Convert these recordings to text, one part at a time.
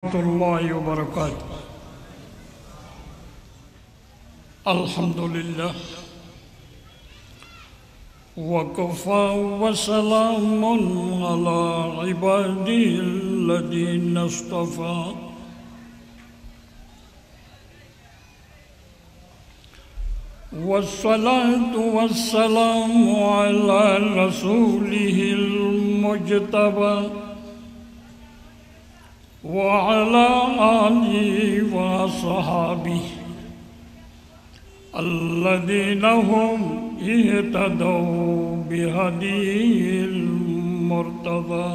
रहमतुल्लाहि व बरकातुहू। अल्हम्दुलिल्लाह वकफ़ा वसलामुन अला इबादिहिल्लज़ीना इस्तफ़ा। वस्सलातु वस्सलामु अला रसूलिहिल मुज्तबा व अला आलिहि व अस्हाबिहि अल्लज़ीना हुम इह्तदौ बिहदीहिल मुर्तज़ा।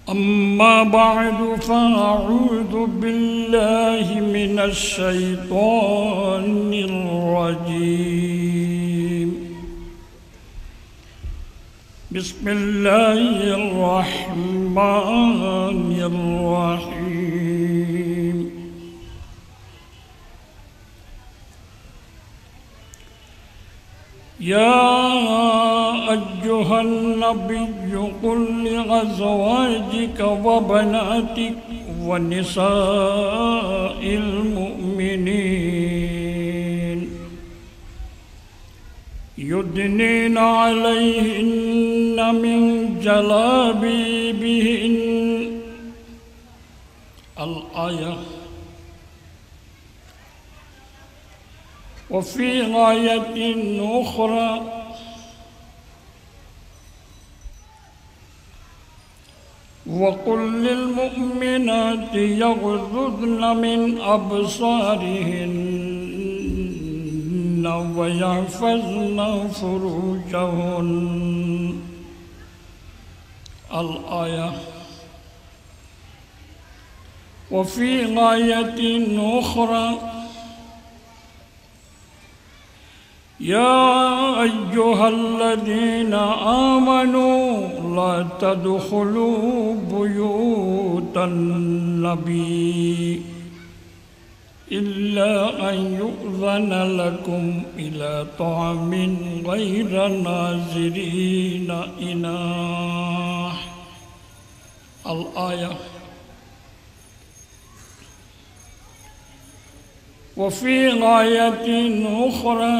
अम्मा बअदु फ़अऊज़ु बिल्लाहि मिनश शैतानिर रजीम। बिस्मिल्लाहिर रहमानिर रहीम। या अय्युहन नबिय्यु कुल लिअज़वाजिका व बनातिका व निसाइल मुअ्मिनीन युदनीना अलैहिन्ना मिन जलाबिबिहिन्ना। अल-आया। वफ़ी आयतिन उख़रा वक़ुल लिल-मुअ्मिनाति यग़ज़ुज़्न मिन अबसारिहिन्न व यहफ़ज़्न फ़ुरूजहुन्ना। अल-आया। वफ़ी आयतिन उख़रा या अय्युहल्लज़ीना आमनू ला तदख़ुलू बुयूतन नबी इल्ला अन युअज़न लकुम इला तअमिन गैर नाज़िरीन इनाह। अल-आया। वफ़ी आयतिन उख़रा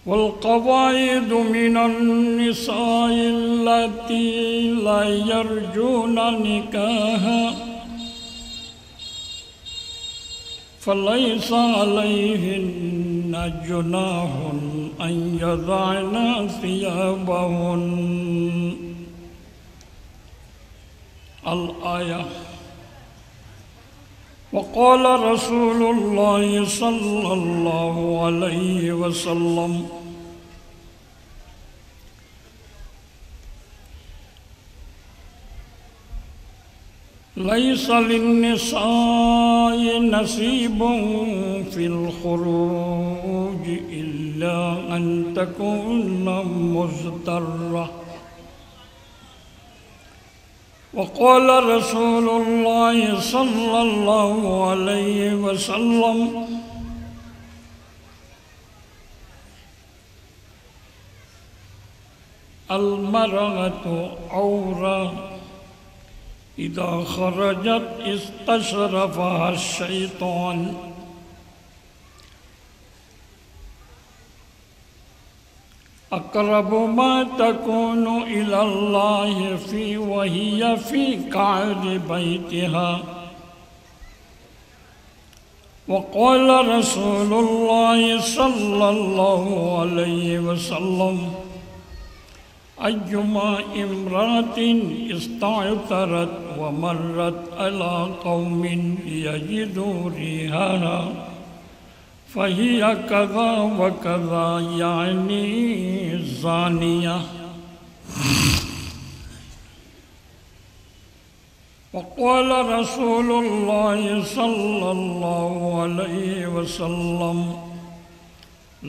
वल्क़वाइदु मिनन निसाइ अल्लती ला यरजून निकाहा फ़लैसा अलैहिन्ना जुनाहुन अन यज़अन सियाबहुन्ना। अल-आया। वक़ाल रसूलुल्लाहि सल्लल्लाहु अलैहि वसल्लम लैसा लिन्निसाइ नसीबुन फ़िल ख़ुरूज इल्ला अन तकूना मुज़्तर्रा। वक़ाल रसूलुल्लाहि सल्लल्लाहु अलैहि वसल्लम अल-मरअतु औरा इज़ा ख़रजत इस्तशरफ़हा अश-शैतान। अक़रबु मा तकूनु इलल्लाहि फ़ी वहिय फ़ी क़अरि बैतिहा। वक़ाल रसूलुल्लाहि सल्लल्लाहु अलैहि वसल्लम अय्युमा इम्रातिन इस्तअतरत व मर्रत अला क़ौमिन यजिदू रिहाहा फ़हिय कज़ा व कज़ा यानी ज़ानिया। वक़ाल रसूलुल्लाहि सल्लल्लाहु अलैहि वसल्लम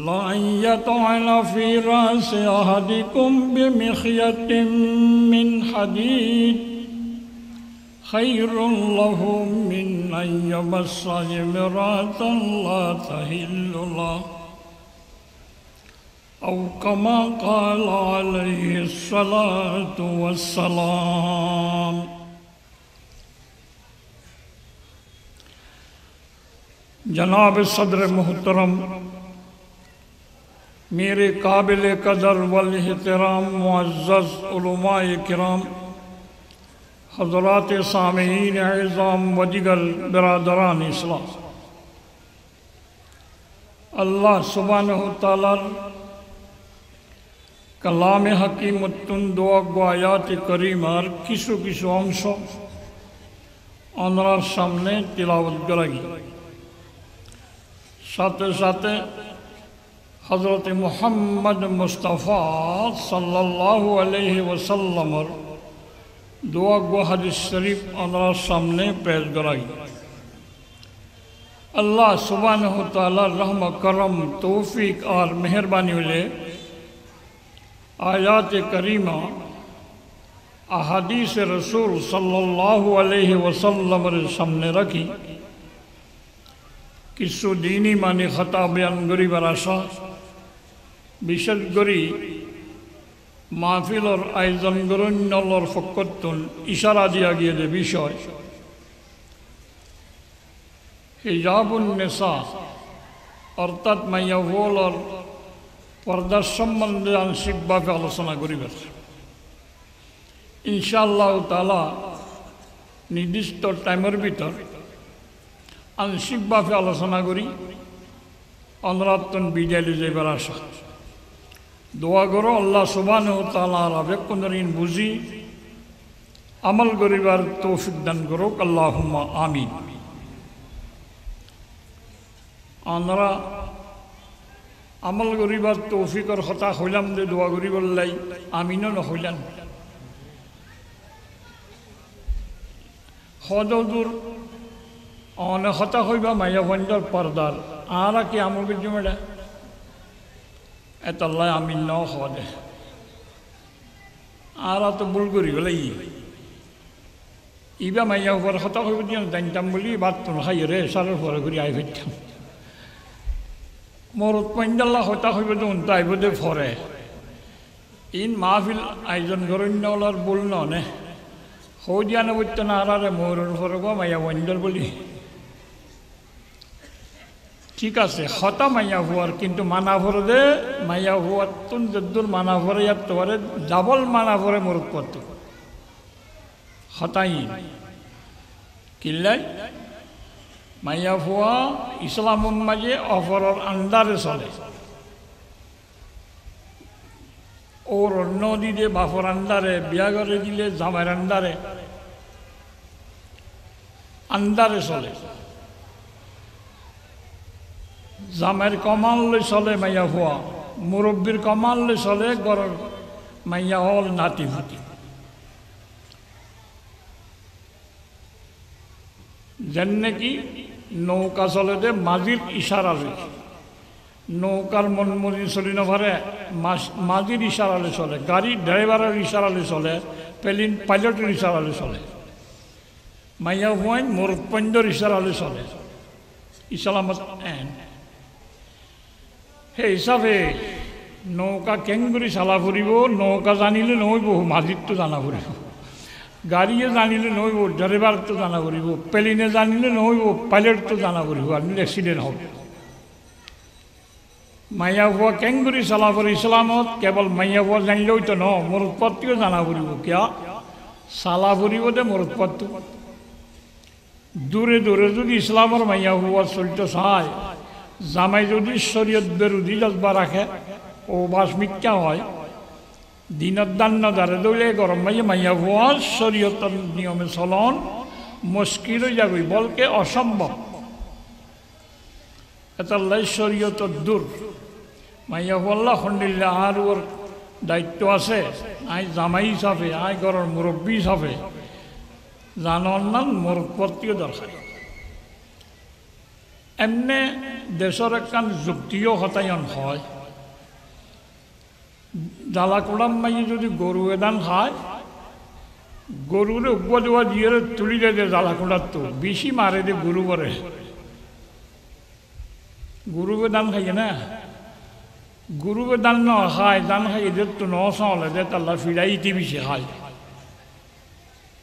ला यतअन फ़ी रासि अहदिकुम बिमिख़यतिन मिन हदीद खैरुन लहू मिन अन यमस्सा इम्राअतन ला तहिल्लु लहू। أو كما قال عليه الصلاة والسلام. जनाब सदर मुहतरम, मेरे काबिल कदर वल एहतराम मुअज़्ज़ज़ उलमाए किराम, हज़रात सामीईन इज़ाम व दिगर बिरादरान इस्लाम, अल्लाह सुब्हानहु ताला कलाम हकीमतुन दो आयात करीमार किसु किसु अंश आमरार सामने तिलावत कराई। साथे साथे हज़रत मुहम्मद मुस्तफ़ा सल्लल्लाहु अलैहि वसल्लम दुआ गो हदीस शरीफ आमरार सामने पेश कराई। अल्लाह सुब्हानहु ताला रहम करम तौफीक और मेहरबानी वाले आयात करीमा अहादीस रसूल सल्लल्लाहु अलैहि वसल्लम सामने रखी। किसु दीनी मानी खता बयान गरी बरासा विशेष गरी महफिल और आयोजन गरण्यलर फक्कतुन इशारा दिया गया दे विषय हिजाबुन निसा अर्थात माइयावल और पर्दा सम्बन्धे आंशिकभावे आलोचना करिबे। इनशाअल्लाह ताआला निर्दिष्ट टाइमेर भीतर आंशिकभावे आलोचना करी अनुरातन बिदाय ले जाइबार आशा। दोया करो अल्लाह सुब्हानहु ताआलार आवेगकुनरीन बुझी আমল করিবার তৌফিক দান করুক, আল্লাহুম্মা আমিন। আমরা আমল করিবার তৌফিকর কথা হইলাম যে দোয়া করিবার লাই আমিনও নহইলাম। হদদুর অনেক কথা হইবা মাইয়া বন্ধর পর্দার আর কি আমল করছি মেডা এত আল্লাহ আমিন ন হদে আর তো ভুল করি বলে ইবা মাইয়া হওয়ার কথা হইব দিয়ে জানতাম বলি বাথরুম খাই রে সারের পরে ঘুরি আই ফেরতাম মোর উৎপন্দাল্লা হতা হইব দেখুন তাই বোধে ফরে ইন মাহফিল আয়োজন গরণ্যলার বল নে হো দিয়া না বলতে না আরে মোরের পরে গো মাইয়া বন্ধর বলি ঠিক আছে হতা মাইয়া হওয়ার কিন্তু মানা ভরে দে মাইয়া হওয়ার তুন যদ্দুর মানা ভরে ইয়ার তোরে ডাবল মানা ভরে মোর করতে হতাই কিল্লাই মাইয়া ভুয়া ইসলামের মাঝে অপরের আন্ডারে চলে ওর অন্য দিলে বাপর আন্ডারে বিয়া করে দিলে জামাইয়ের আন্ডারে চলে জামাইয়ের কমাল লই চলে মাইয়া ভুয়া মুরব্বীর কমাল লই চলে ঘরের মাইয়া হল নাতি ফুটি যেন কি নৌকা চলে দে মাঝির ইশারা লই নৌকার মনমনি চলি নভরে মাঝির ইশারা লই চলে গাড়ি ড্রাইভারের ইশারা লই চলে প্লেন পাইলটের ইশারা লই চলে মাইয়া হুয়াইন মোরপন্দর ইশারা লই চলে ইসলামত সেই হিসাবে নৌকা কেঙ্গুরি চালা ফুরিব নৌকা জানিলে নহইব মাঝির তো জানা ফুরিব গাড়িয়ে জানিলে নহইব ড্রাইভার তো জানা ফুরিব প্লেনে জানিলে নহইব পাইলট তো জানা ফুরিব আর এক্সিডেন্ট হবে মাইয়া হুয়া কেঙ্গুরি চালা ফুরি ইসলামত কেবল মাইয়া হুয়া জানিলেও তো ন মোর উৎপত্তিও জানা ফুরিব কিয়া চালা ফুরিব দে মোর উৎপত্তি দূরে দূরে যদি ইসলামের মাইয়া হুয়া চলতে চায় জামাই যদি শরীয়ত বিরোধী জজবা রাখে ও বাস মিথ্যা হয় দিনত দান নদারে দৌলে গরম মাইয়া মাইয়া হুয়া শরীয়তের নিয়মে চলন মুশকিল হয়ে যাবে বলকে অসম্ভব এতাল্লাই শরীয়তর দূর মাইয়া হুয়াল্লাহ খন্ডিল্লা আর ওর দায়িত্ব আছে আই জামাই হিসাবে আই ঘরের মুরব্বী হিসাবে জানার নাম মোর প্রতিও দরকার এমনি দেশের একখান যুক্তিও হতায়ন হয় জ্বালা কোড়াম মাইয়ে যদি গরু এদান খায় গরুরে উপর দেওয়া দিয়ে তুলি দে জ্বালা কোড়ার তো বেশি মারে দে গরু করে গরু দান খাইয়ে না গুরুকে দান ন খায় দান খাই এদের তো নলে যে তাল্লা ফিরাইতে বেশি খায়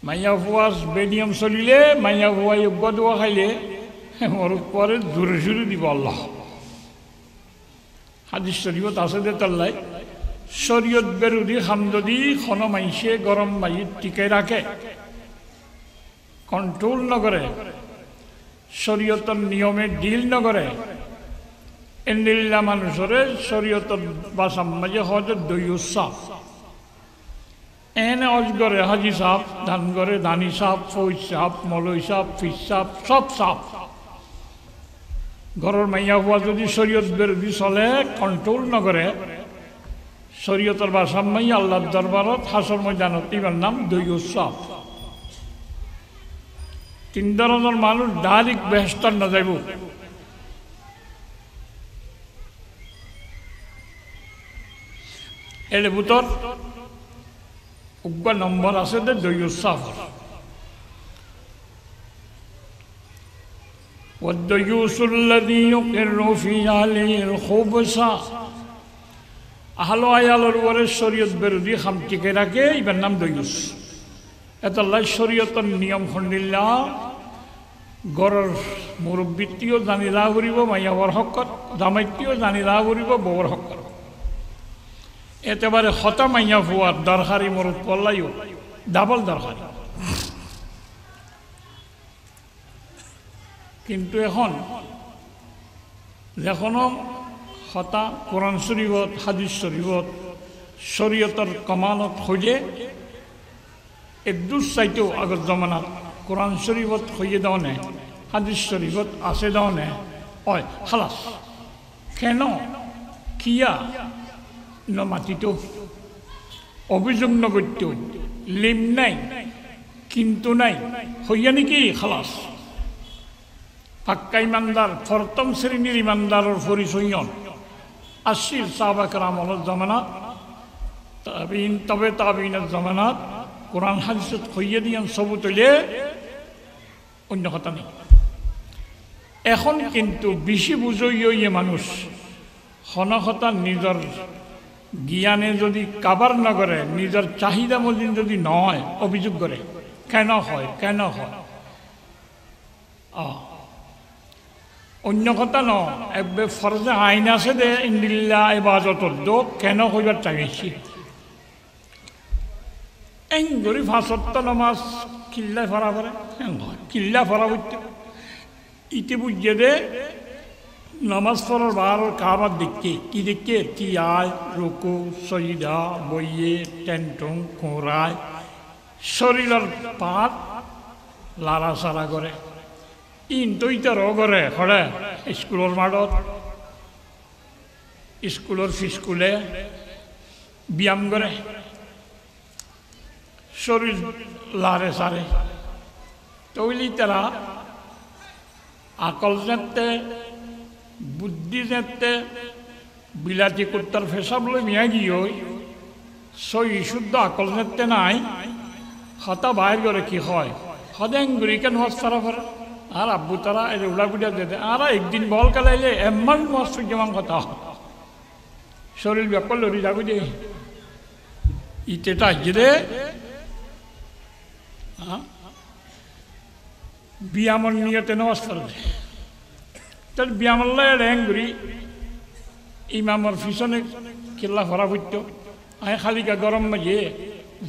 মাইয়া ফুয়াস বেনিয়ম চলিলে মাইয়া ফুয়া যোগ্য দোয়া খাইলে ওর পরে জোরে জোরে দিব আল্লাহ হাদিস শরীফত আছে যে তাল্লাই শরীয়ত বিরোধী খাম যদি কোনো মাইসে গরম মাইত টিকে রাখে কন্ট্রোল নকরে শরীয়তর নিয়মে ডিল নকরে এন্ডিল্লা মানুষের শরীয়তর বাসাম মাঝে হজর দৈউসাপ এনে অজগরে হাজি সাপ ধান করে দানি সাপ ফৌজ সাপ মলই সাপ ফিস সাপ সব সাপ ঘরের মাইয়া হওয়া যদি শরীয়ত বিরোধী চলে কন্ট্রোল নকরে শরীয়তর বাসাম মাইয়া আল্লাহর দরবারত হাসর ময়দানত ইবার নাম দৈউসাপ 3 ধরনের মানুষ ডাইরেক্ট বেহেশতর না যাইব এর ভিতর উগ্র নম্বর আছে যে দৈউসাপ والديوس الذي يقر في عليه الخبث আহলো আয়ালের উপরে শরীয়ত বিরোধী খাম টিকে রাখে ইবার নাম দৈউস এতাল্লাই শরীয়তের নিয়ম খণ্ডিল্লা গড়ের মুরব্বীটিও জানি রা করিব মাইয়াবর হকত জামাইটিও জানি রা করিব বউর হকত একেবারে হতা মাইয়া ফুয়ার দরকারি মরুদ পল্লাইও ডাবল দরকারি কিন্তু এখন যেখনো হতা কোরআন শরীফত হাদিস শরীফত শরীয়তর কমালত খোঁজে একদূর চাইতেও আগত জমানাত কোরআন শরীফত হইয়ে দেওয়া নে হাদিস শরীফত আছে দেওয়া নে হয় খালাস কেন কিয়া ন মাতিত অভিযোগ নগত্য লিম নাই কিন্তু নাই হইয়া নাকি খালাস পাক্কা ইমানদার প্রথম শ্রেণীর ইমানদারের পরিচয়ন আসির সাহাবা কেরামের জমানাত তাবিন তবে তাবিনের জমানাত কোরআন হাদিসত হইয়া দিয়ান সবুত হইলে অন্য কথা নেই এখন কিন্তু বেশি বুঝইয়ে মানুষ হনকতা নিজের জ্ঞানে যদি কাবার না করে নিজের চাহিদা মজিন যদি নয় অভিযোগ করে কেন হয় অন্য কথা ন একবার ফরজে আইন আছে দে ইন্দিল্লা ইবাদতর দোক কেন হইবার চাইছি এং গরিব হাসত্ত নামাজ কিল্লা ফরা করে কিল্লা ফরা বুঝতে ইতি বুঝিয়ে দে নামাজ পড়ার বার কাবার দেখকে কি দেখকে কি আয় রুকু সজিদা বইয়ে টেন্টং কোঁড়ায় শরীরের পাত লারা সারা করে ইন তৈতে র করে হরে স্কুলের মাঠত স্কুলের ফিস্কুলে ব্যায়াম করে শরীর লারে সারে তৈলি তারা আকল যেতে বুদ্ধি যেতে বিলাতি কুত্তার ফেসাব লই মিয়া গিয়ে সই শুদ্ধ আকল যেতে নাই হতা বাইর করে কি হয় হদেং গুড়ি কেন হস তারা করে আর আব্বু তারা এই উড়া গুড়িয়া যেতে আর একদিন বল কালাইলে এমন মস্ত যেমন কথা শরীর ব্যাপার লড়ি যাবো যে ইটেটা গিরে ব্যায়ামর নিয়তে নামাজ পড়বে তার ব্যায়ামল্লা র্যাঙ্গুরি ইমামর পিছনে কেল্লা ভরা হইত আয় খালিকা গরম মাঝে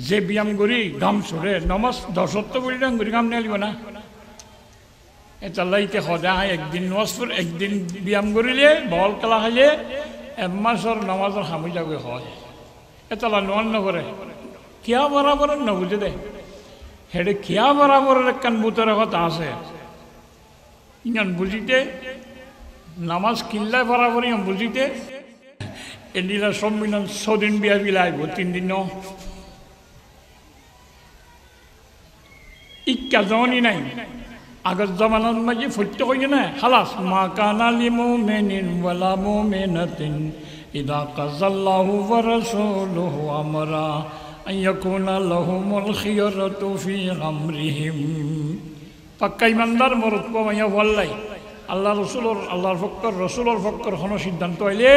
যে ব্যায়াম করি গাম সরে নমাজ দশত্ব বলি র্যাঙ্গুরি গাম নেলিব না এটা লাইতে সদায় একদিন নমাজ পড়ে একদিন ব্যায়াম করিলে বল খেলা খাইলে এমাসর নমাজর সামৰি যাবে হয় এটা নোয়ান নকরে কিয়া বরাবর নবুঝে দে হেডে কিয়া বরাবরের একখান বুতরের কথা আছে ইমান বুঝিতে নামাজ কিল্লা বরাবর বুঝিতে এদিলা সম্মিলন 6 দিন বিয়া বিলাইব 3 দিন ইক্কা জনি নাই আগত জামানার মাঝে ফট্য কই না খালাস মা কানা লিমুমিনিন ওয়ালা মুমিনাতিন ইদা কাযাল্লাহু ওয়া রাসূলুহু আমরা আইয়াকুনা লাহুমুল খিয়রাতু ফি আমরিহিম পাক্কা ইমানদার মরদ কমাইয়া বললাই আল্লাহ রসুলর আল্লাহর ফক্কর রসুলর ফক্কর হন সিদ্ধান্ত হইলে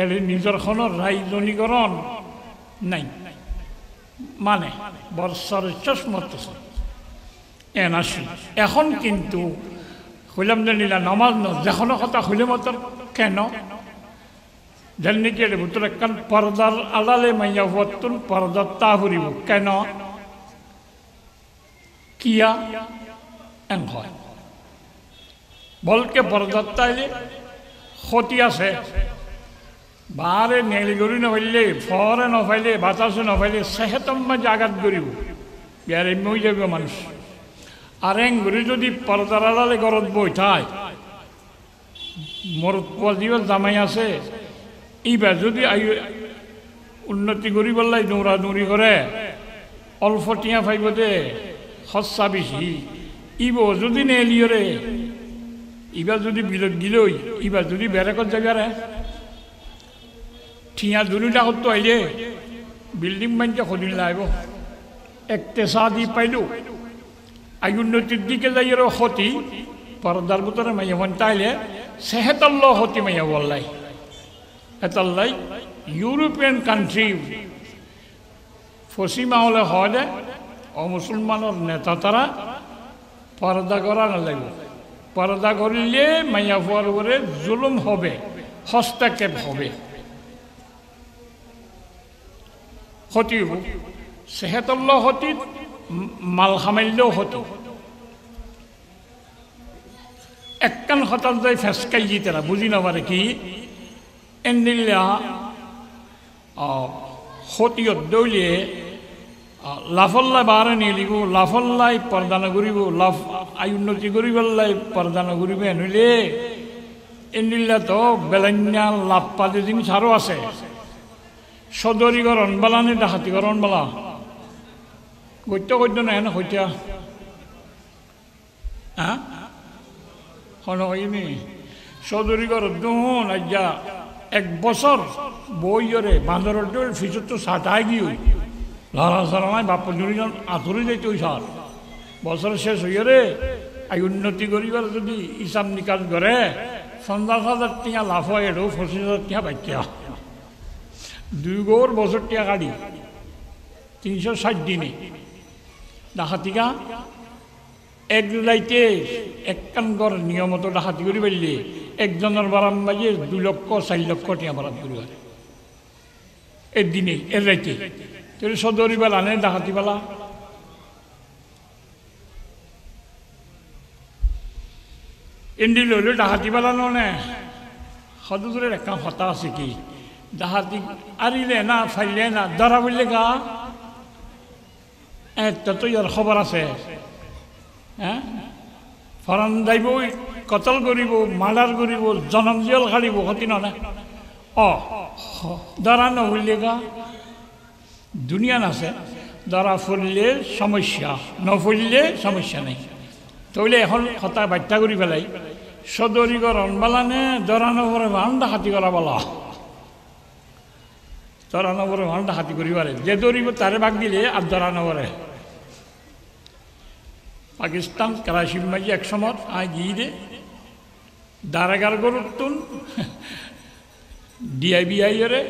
এর নিজের কোনো রাজনীকরণ নাই মানে বর্ষার চশমতেছে এনাসি এখন কিন্তু হইলাম জানিলা নমাজ ন যেখনো কথা হইলে মতো কেন জানি কি ভিতরে একখান পর্দার আড়ালে মাইয়া হতুন পর্দার তা ফুরিব কেন কিয়া এন হয় বলকে পর্দার তাইলে ক্ষতি আছে বারে নেলি গড়ি নফাইলে ফরে নফাইলে বাতাসে নফাইলে সেহেতম্মা জাগাত গড়িব বিয়ার এমনি হয়ে যাবে মানুষ আর এং গড়ি যদি পর্দার আড়ালে গরত বইঠায় মোর পজিও জামাই আছে এইবার যদি উন্নতি করি বললাই দৌড়া দৌড়ি করে অল্প টিয়া ফাইব দে সচ্চা বেশি ইব যদি নেলিয়রে এবার যদি বিলত গিলই এবার যদি বেড়াকত যাবে ঠিয়া দুটা করতো আইলে বিল্ডিং বানিয়ে সদিন লাইব একটেসা দি পাইল আই উন্নতির দিকে যাই আর ক্ষতি পর্দার ভিতরে মাইয়া মন তাইলে সেহেতল্ল ক্ষতি মাইয়া বললাই এতাল্লাই ইউরোপিয়ান কান্ট্রি পশ্চিমা হলে হয় অমুসলমানের নেতা তারা পর্দা করা নালাগিব পর্দা করলে মাইয়া ফুয়ার উপরে জুলুম হবে হস্তক্ষেপ হবে ক্ষতি হব সেহেতল্ল ক্ষতি মাল খামাইলেও ক্ষতি একখান হঠাৎ যাই ফেসকাই জিতেরা বুঝি নাপারে কি এনদিল্লা ক্ষতিয়ত দৌলিয়ে লাফল্লাই বারে নিয়ে লিব লাফল্লাই পর্দানা করিব লাফ আই উন্নতি করিবাল্লাই পর্দানা করিবে নইলে এনদিল্লা তো বেলান্যা লাভ পাতে জিনিস আরও আছে সদরিগরণ বালা নে ডাহাতিগরণ বালা গত্য গদ্য নাই না হইতা হ্যাঁ হয়নি সদরিগর দুন আজ্ঞা এক বছর বইরে বান্দরের দৌড় ফিচর তো সাটাই গিয়ে লড়া সরা নাই বাপ দুজন আঁতরে যাইতে ওই সার বছর শেষ হইয়া রে আই উন্নতি করিবার যদি হিসাব নিকাশ করে 50,000 টিয়া লাভ হয় এটাও 25,000 টিয়া বাচ্চা 2 গৌর বছর টিয়া গাড়ি 360 দিনে ডাকাতিকা এক লাইতে একখান গড় নিয়মত ডাকাতি করি পারলে একজনের বারাম বাজে 2 লক্ষ 4 লক্ষ টিয়া বারাত করি পারে এর দিনে এর রাইতে তাহলে সদরি বেলা নেই ডাকাতি বেলা এন্ডি লইলে ডাকাতি বেলা নে সদুরের একটা হতা আছে কি ডাকাতি আরিলে না ফাইলে না ধরা বললে গা একটা তো ইয়ার খবর আছে হ্যাঁ ফরান যাইব কতল করিব মার্ডার করিব জনম জিয়ল কাঢ়িব ক্ষতি না ধরা নহলে গা দুনিয়ান আছে ধরা ফুললে সমস্যা নফুললে সমস্যা নেই তাহলে এখন কথা বাধ্যা করি পেলাই সদরিগর অনবালানে ধরা নপরে ভান ডাকাতি করা বলা ধরা নপরে ভান ডাকাতি করিবারে যে দৌড়িব তারে ভাগ দিলে আর ধরা নপরে পাকিস্তান করাচি মাঝে এক সময় আয় গিয়ে দে দারাগার গরুতুন ডিআইবিআই রে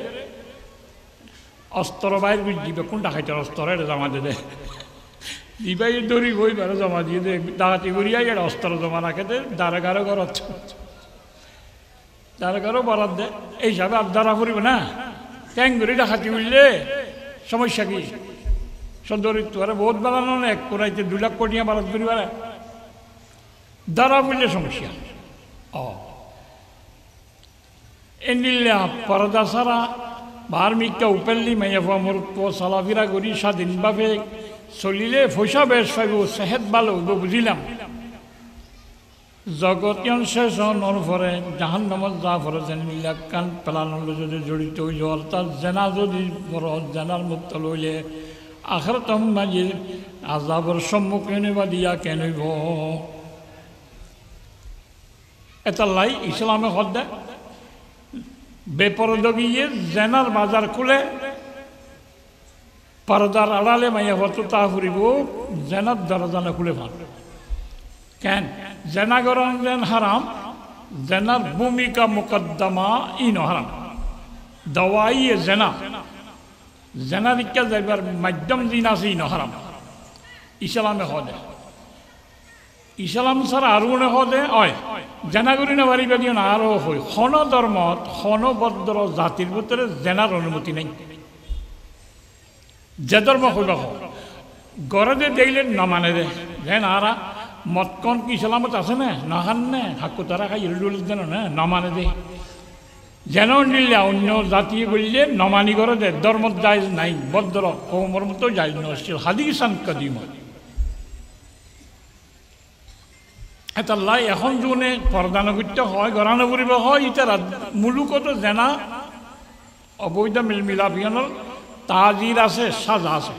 অস্ত্র বাইর দিবে কোন ডাকাইতের অস্ত্র এটা জমা দে দিবাই দৌড়ি বই বেড়ে জমা দিয়ে দে ডাকাতি করিয়াই এটা অস্ত্র জমা রাখে দে দারাগারও ঘরত দারাগারও বরাদ দে এই হিসাবে আর ধরা পড়িব না ট্যাং করে ডাকাতি উঠলে সমস্যা কি সদরিত বহুত বাড়ানো এক কোরাইতে 2 লাখ কোটি বারাত করিবার ধরা পড়লে সমস্যা এনিল্লা পর্দা ছাড়া বার্মিকা উপেল্লি মাইয়াফা মরত্ব চলাফেরা করি স্বাধীনভাবে চলিলে পয়সা বেশ পাইব সেহেত ভালো হইব বুঝিলাম জগতীয় শেষ নরফরে জাহান নামত যা ফরে যেনিলাক কান পেলানোর যদি জড়িত হইল অর্থাৎ জেনা যদি বড় জেনার মুক্ত লইলে আখেরাত মাঝে আযাবের সম্মুখীন বা দিয়া কেন হইব এটা লাই ইসলামে হদ্দা বেপরদগিয়ে জেনার বাজার খুলে পর্দার আড়ালে মাইয়া হতো তা ফুরিব জেনার দরজা খুলে ভান কেন জেনা গরম যেন হারাম জেনার ভূমিকা মোকদ্দমা ইন হারাম দাওয়াই জেনা জেনা দীক্ষা যাইবার মাধ্যম দিন আছে ই হারাম ইসলামে হদে ইসলাম ছাড়া আরো মনে হদে হয় জেনা করি না পারিবা দিয়ে না আরো হয় হন ধর্মত হনবদ্র জাতির ভিতরে জেনার অনুমতি নেই যে ধর্ম হইবা গড়ে যে দেখলে নমানে দে যেন আরা মতকন কি ইসলামত আছে না নাহান নে হাক্কু তারা খাই ইরুল যেন না নমানে দে যেন নিলে অন্য জাতি বললে নমানি করে দে ধর্মত জায়জ নাই বদ্র কৌমর মতো জায়জ নছিল হাদিসান কদিম এটা লাই এখন যোনে পর্দানগত্য হয় গড়ানগরিব হয় ইতারা মুলুকত জেনা অবৈধ মিলাপিয়নৰ তাজির আছে সাজা আছে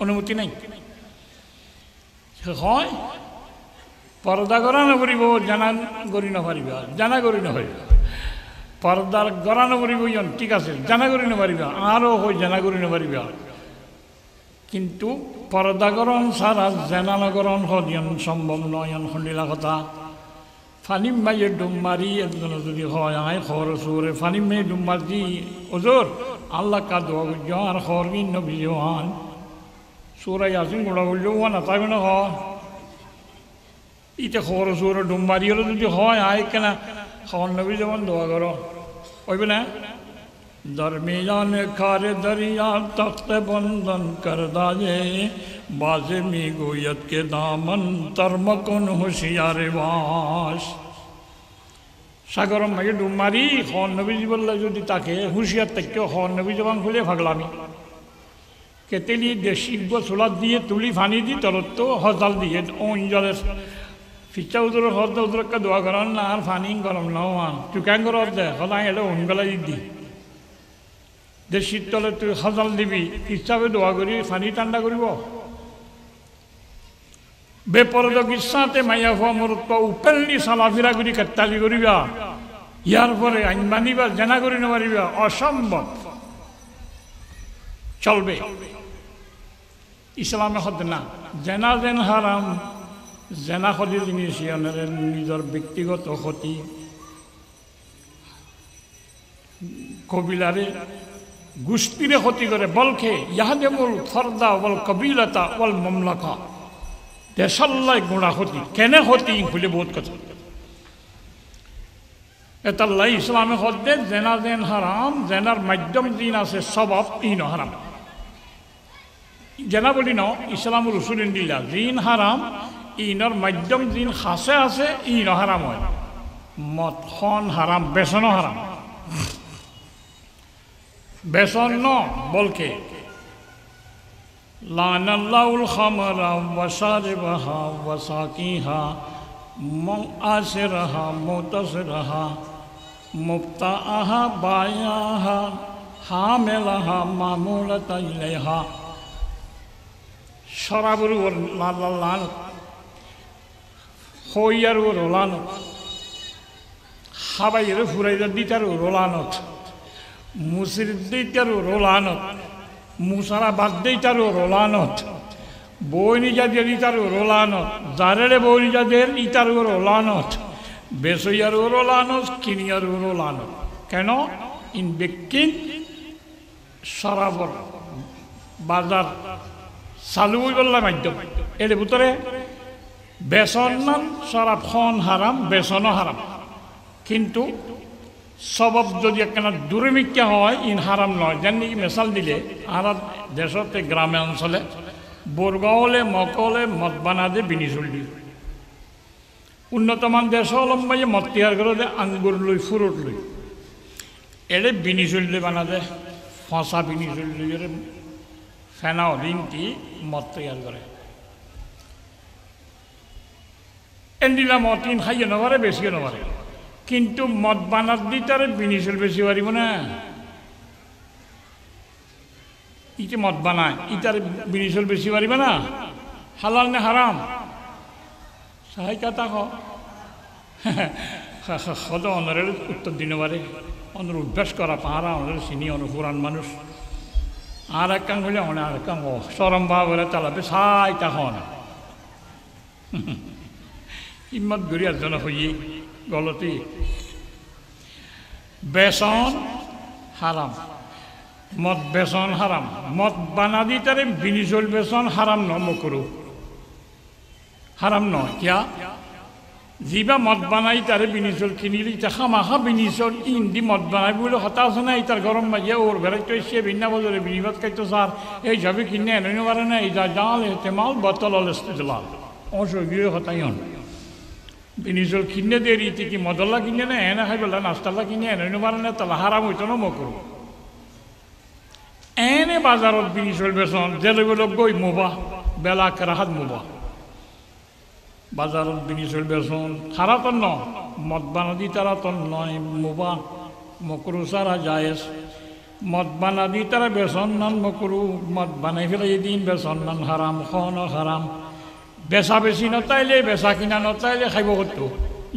অনুমতি নাই হয় পর্দা করা নকরিব জানা করি নপারিবা জানা করি নপারিবা পর্দার গড়া নকরিব ঠিক আছে জানা করি নপারিবা আরও হয় জানা করি নপারিবা কিন্তু পর্দাকরণ ছাড়া জেনা নকরণ হদিয়ন সম্ভব নয় শুনিলা কথা ফানিম মাইয়ে ডুম মারি একজন যদি হয় আয় খর সুরে ফানিম মেয়ে ডুম মারি ওজোর আল্লাহ কা দোয়া করছ আর খর কি নবী জওয়ান সুরাই আসিন গোড়া করলেও না তাই না হয় ইতে খর সুরে ডুম মারি হলে যদি হয় আয় কেনা খর নবী জওয়ান দোয়া করো ওইবে না दरमियान खारे दरिया तख्त बंदन कर दाजे बाजे मी गोयत के दामन तरमकुन होशियार बास সাগর মাগে ডুব মারি খন নবীজি বললে যদি তাকে হুঁশিয়ার থেকে খন নবী জবান খুলে ভাগলামি কেতেলি দেশিজ্ঞ চোলাত দিয়ে তুলি ফানি দি তলত তো হজাল দিয়ে অঞ্জলের ফিচা উদর হজ উদরকে দোয়া করেন না আর ফানি গরম নাও চুকান করে দে সদায় এলে অনবেলা দি দেশির তলে তুই হজাল দিবি ইচ্ছাবে দোয়া করি ফানি ঠান্ডা করিব বেপরদক ইচ্ছাতে মাইয়া হওয়া মরত উপেলনি চালাফিরা করি কেটালি করিবা ইয়ার পরে আইন মানিবা জেনা করি নারিবা অসম্ভব চলবে ইসলামে হদ না জেনা যেন হারাম জেনা ক্ষতি জিনিস নিজের ব্যক্তিগত ক্ষতি কবিলারে গোষ্ঠীরে ক্ষতি করে বলকে ইয়াহাদেমুল ফর্দা বল কবিলাতা বল মমলাকা দেশাল্লাই গুণা ক্ষতি কেনে ক্ষতি খুলে বহুত কথা এতাল্লাই ইসলামে হদে জেনা যেন হারাম জেনার মাধ্যম দিন আছে স্বভাব ইন হারাম জেনা বলি ন ইসলাম রসুলিন দিলা জিন হারাম ইনর মাধ্যম দিন খাসে আছে ইন হারাম হয় মদ খন হারাম বেসন হারাম বেসন ন বলকে লানাল্লাহুল খামরা ওয়াসারিবাহা ওয়াসাকিহা মুআসিরাহা মুতাসিরাহা মুবতাআহা বায়াহা হামিলাহা মামুলাতা ইলাইহা শরাবুর লাল হইয়ার রোলানত হাবাইয়ের ফুরাইদার দিতার রোলানত মুসির দিতার রোলানত মুসারা বাদ দিতার রোলানত বইনি যাদের ইতার রোলানত যারে বইনি যাদের ইতার রোলানত বেসইয়ার রোলানত কিনিয়ার রোলানত কেন ইন ব্যক্তিন শরাবর বাজার চালু বললাম মাধ্যম এর ভিতরে বেসন নাম শরাব খন হারাম বেসনও হারাম কিন্তু স্বভাব যদি একখানা দুর্মিক্ষা হয় ইন হারাম নয় যেন মেশাল দিলে আর দেশতে গ্রামে অঞ্চলে বরগাঁওলে মকলে মদ বানাদে বিনি চলি উন্নতমান দেশ অলম্বাই মদ তৈয়ার করে দে আঙ্গুর লই ফুরুট লই এড়ে বিনি চলি বানাদে ফসা বিনি চলি ফেনাও রিংটি মদ তৈয়ার করে এন্ডিলা মদ ইন খাইয়ে নবারে বেশিও নবারে কিন্তু মদ বানার দি তার বিনিশল বেশি পারিব না ইতে মদ বানায় ইতার বিনিশল বেশি পারিব না হালাল নে হারাম সাহাই কথা কত অনরের উত্তর দিন পারে অনর অভ্যাস করা পাহারা অনরের চিনি অনুপুরাণ মানুষ আর এক কান হলে অনেক আর এক কান সরম ভাব হলে চালাবে সাই তখন হিম্মত গড়ি একজন হইয়ে গলতি বেসন হারাম মদ বেচন হারাম মদ বানাদি তারে বিনিজল বেচন হারাম ন মকরু হারাম নয় কিয়া যিবা মদ বানাই তারে বিনিজল কিনিলি তা খামাখা বিনিজল ইন্দি মদ বানাই বলে হতাশ নাই তার গরম মাঝে ওর বেড়াইতে সে ভিন্ন বছরে বিনিবাদ খাইতো স্যার এই যাবে কিনে এনে পারে না এই যা জাল এতেমাল বোতল অলস্তিলাল অসগীয় হতাই হন বিনিজল কিনে দিয়ে রীতি কি মদল্লা কিনে না এনে খাই বললা নাস্তাল্লা কিনে এনে পারে না তাহলে হারাম হইতো না মকরু এনে বাজারত বিনিজল বেচন যেগুলো গই মোবা বেলা কেরাহাত মোবা বাজারত বিনিজল বেচন খারাতন ন মদ বানাদি তারা তন নয় মোবা মকরু সারা জায়েজ মদ বানাদি তারা বেচন নান মকরু মদ বানাই ফেলে দিন বেচন নান হারাম খন হারাম বেচা বেচি নতাইলে বেচা কিনা নতাইলে খাইব কতো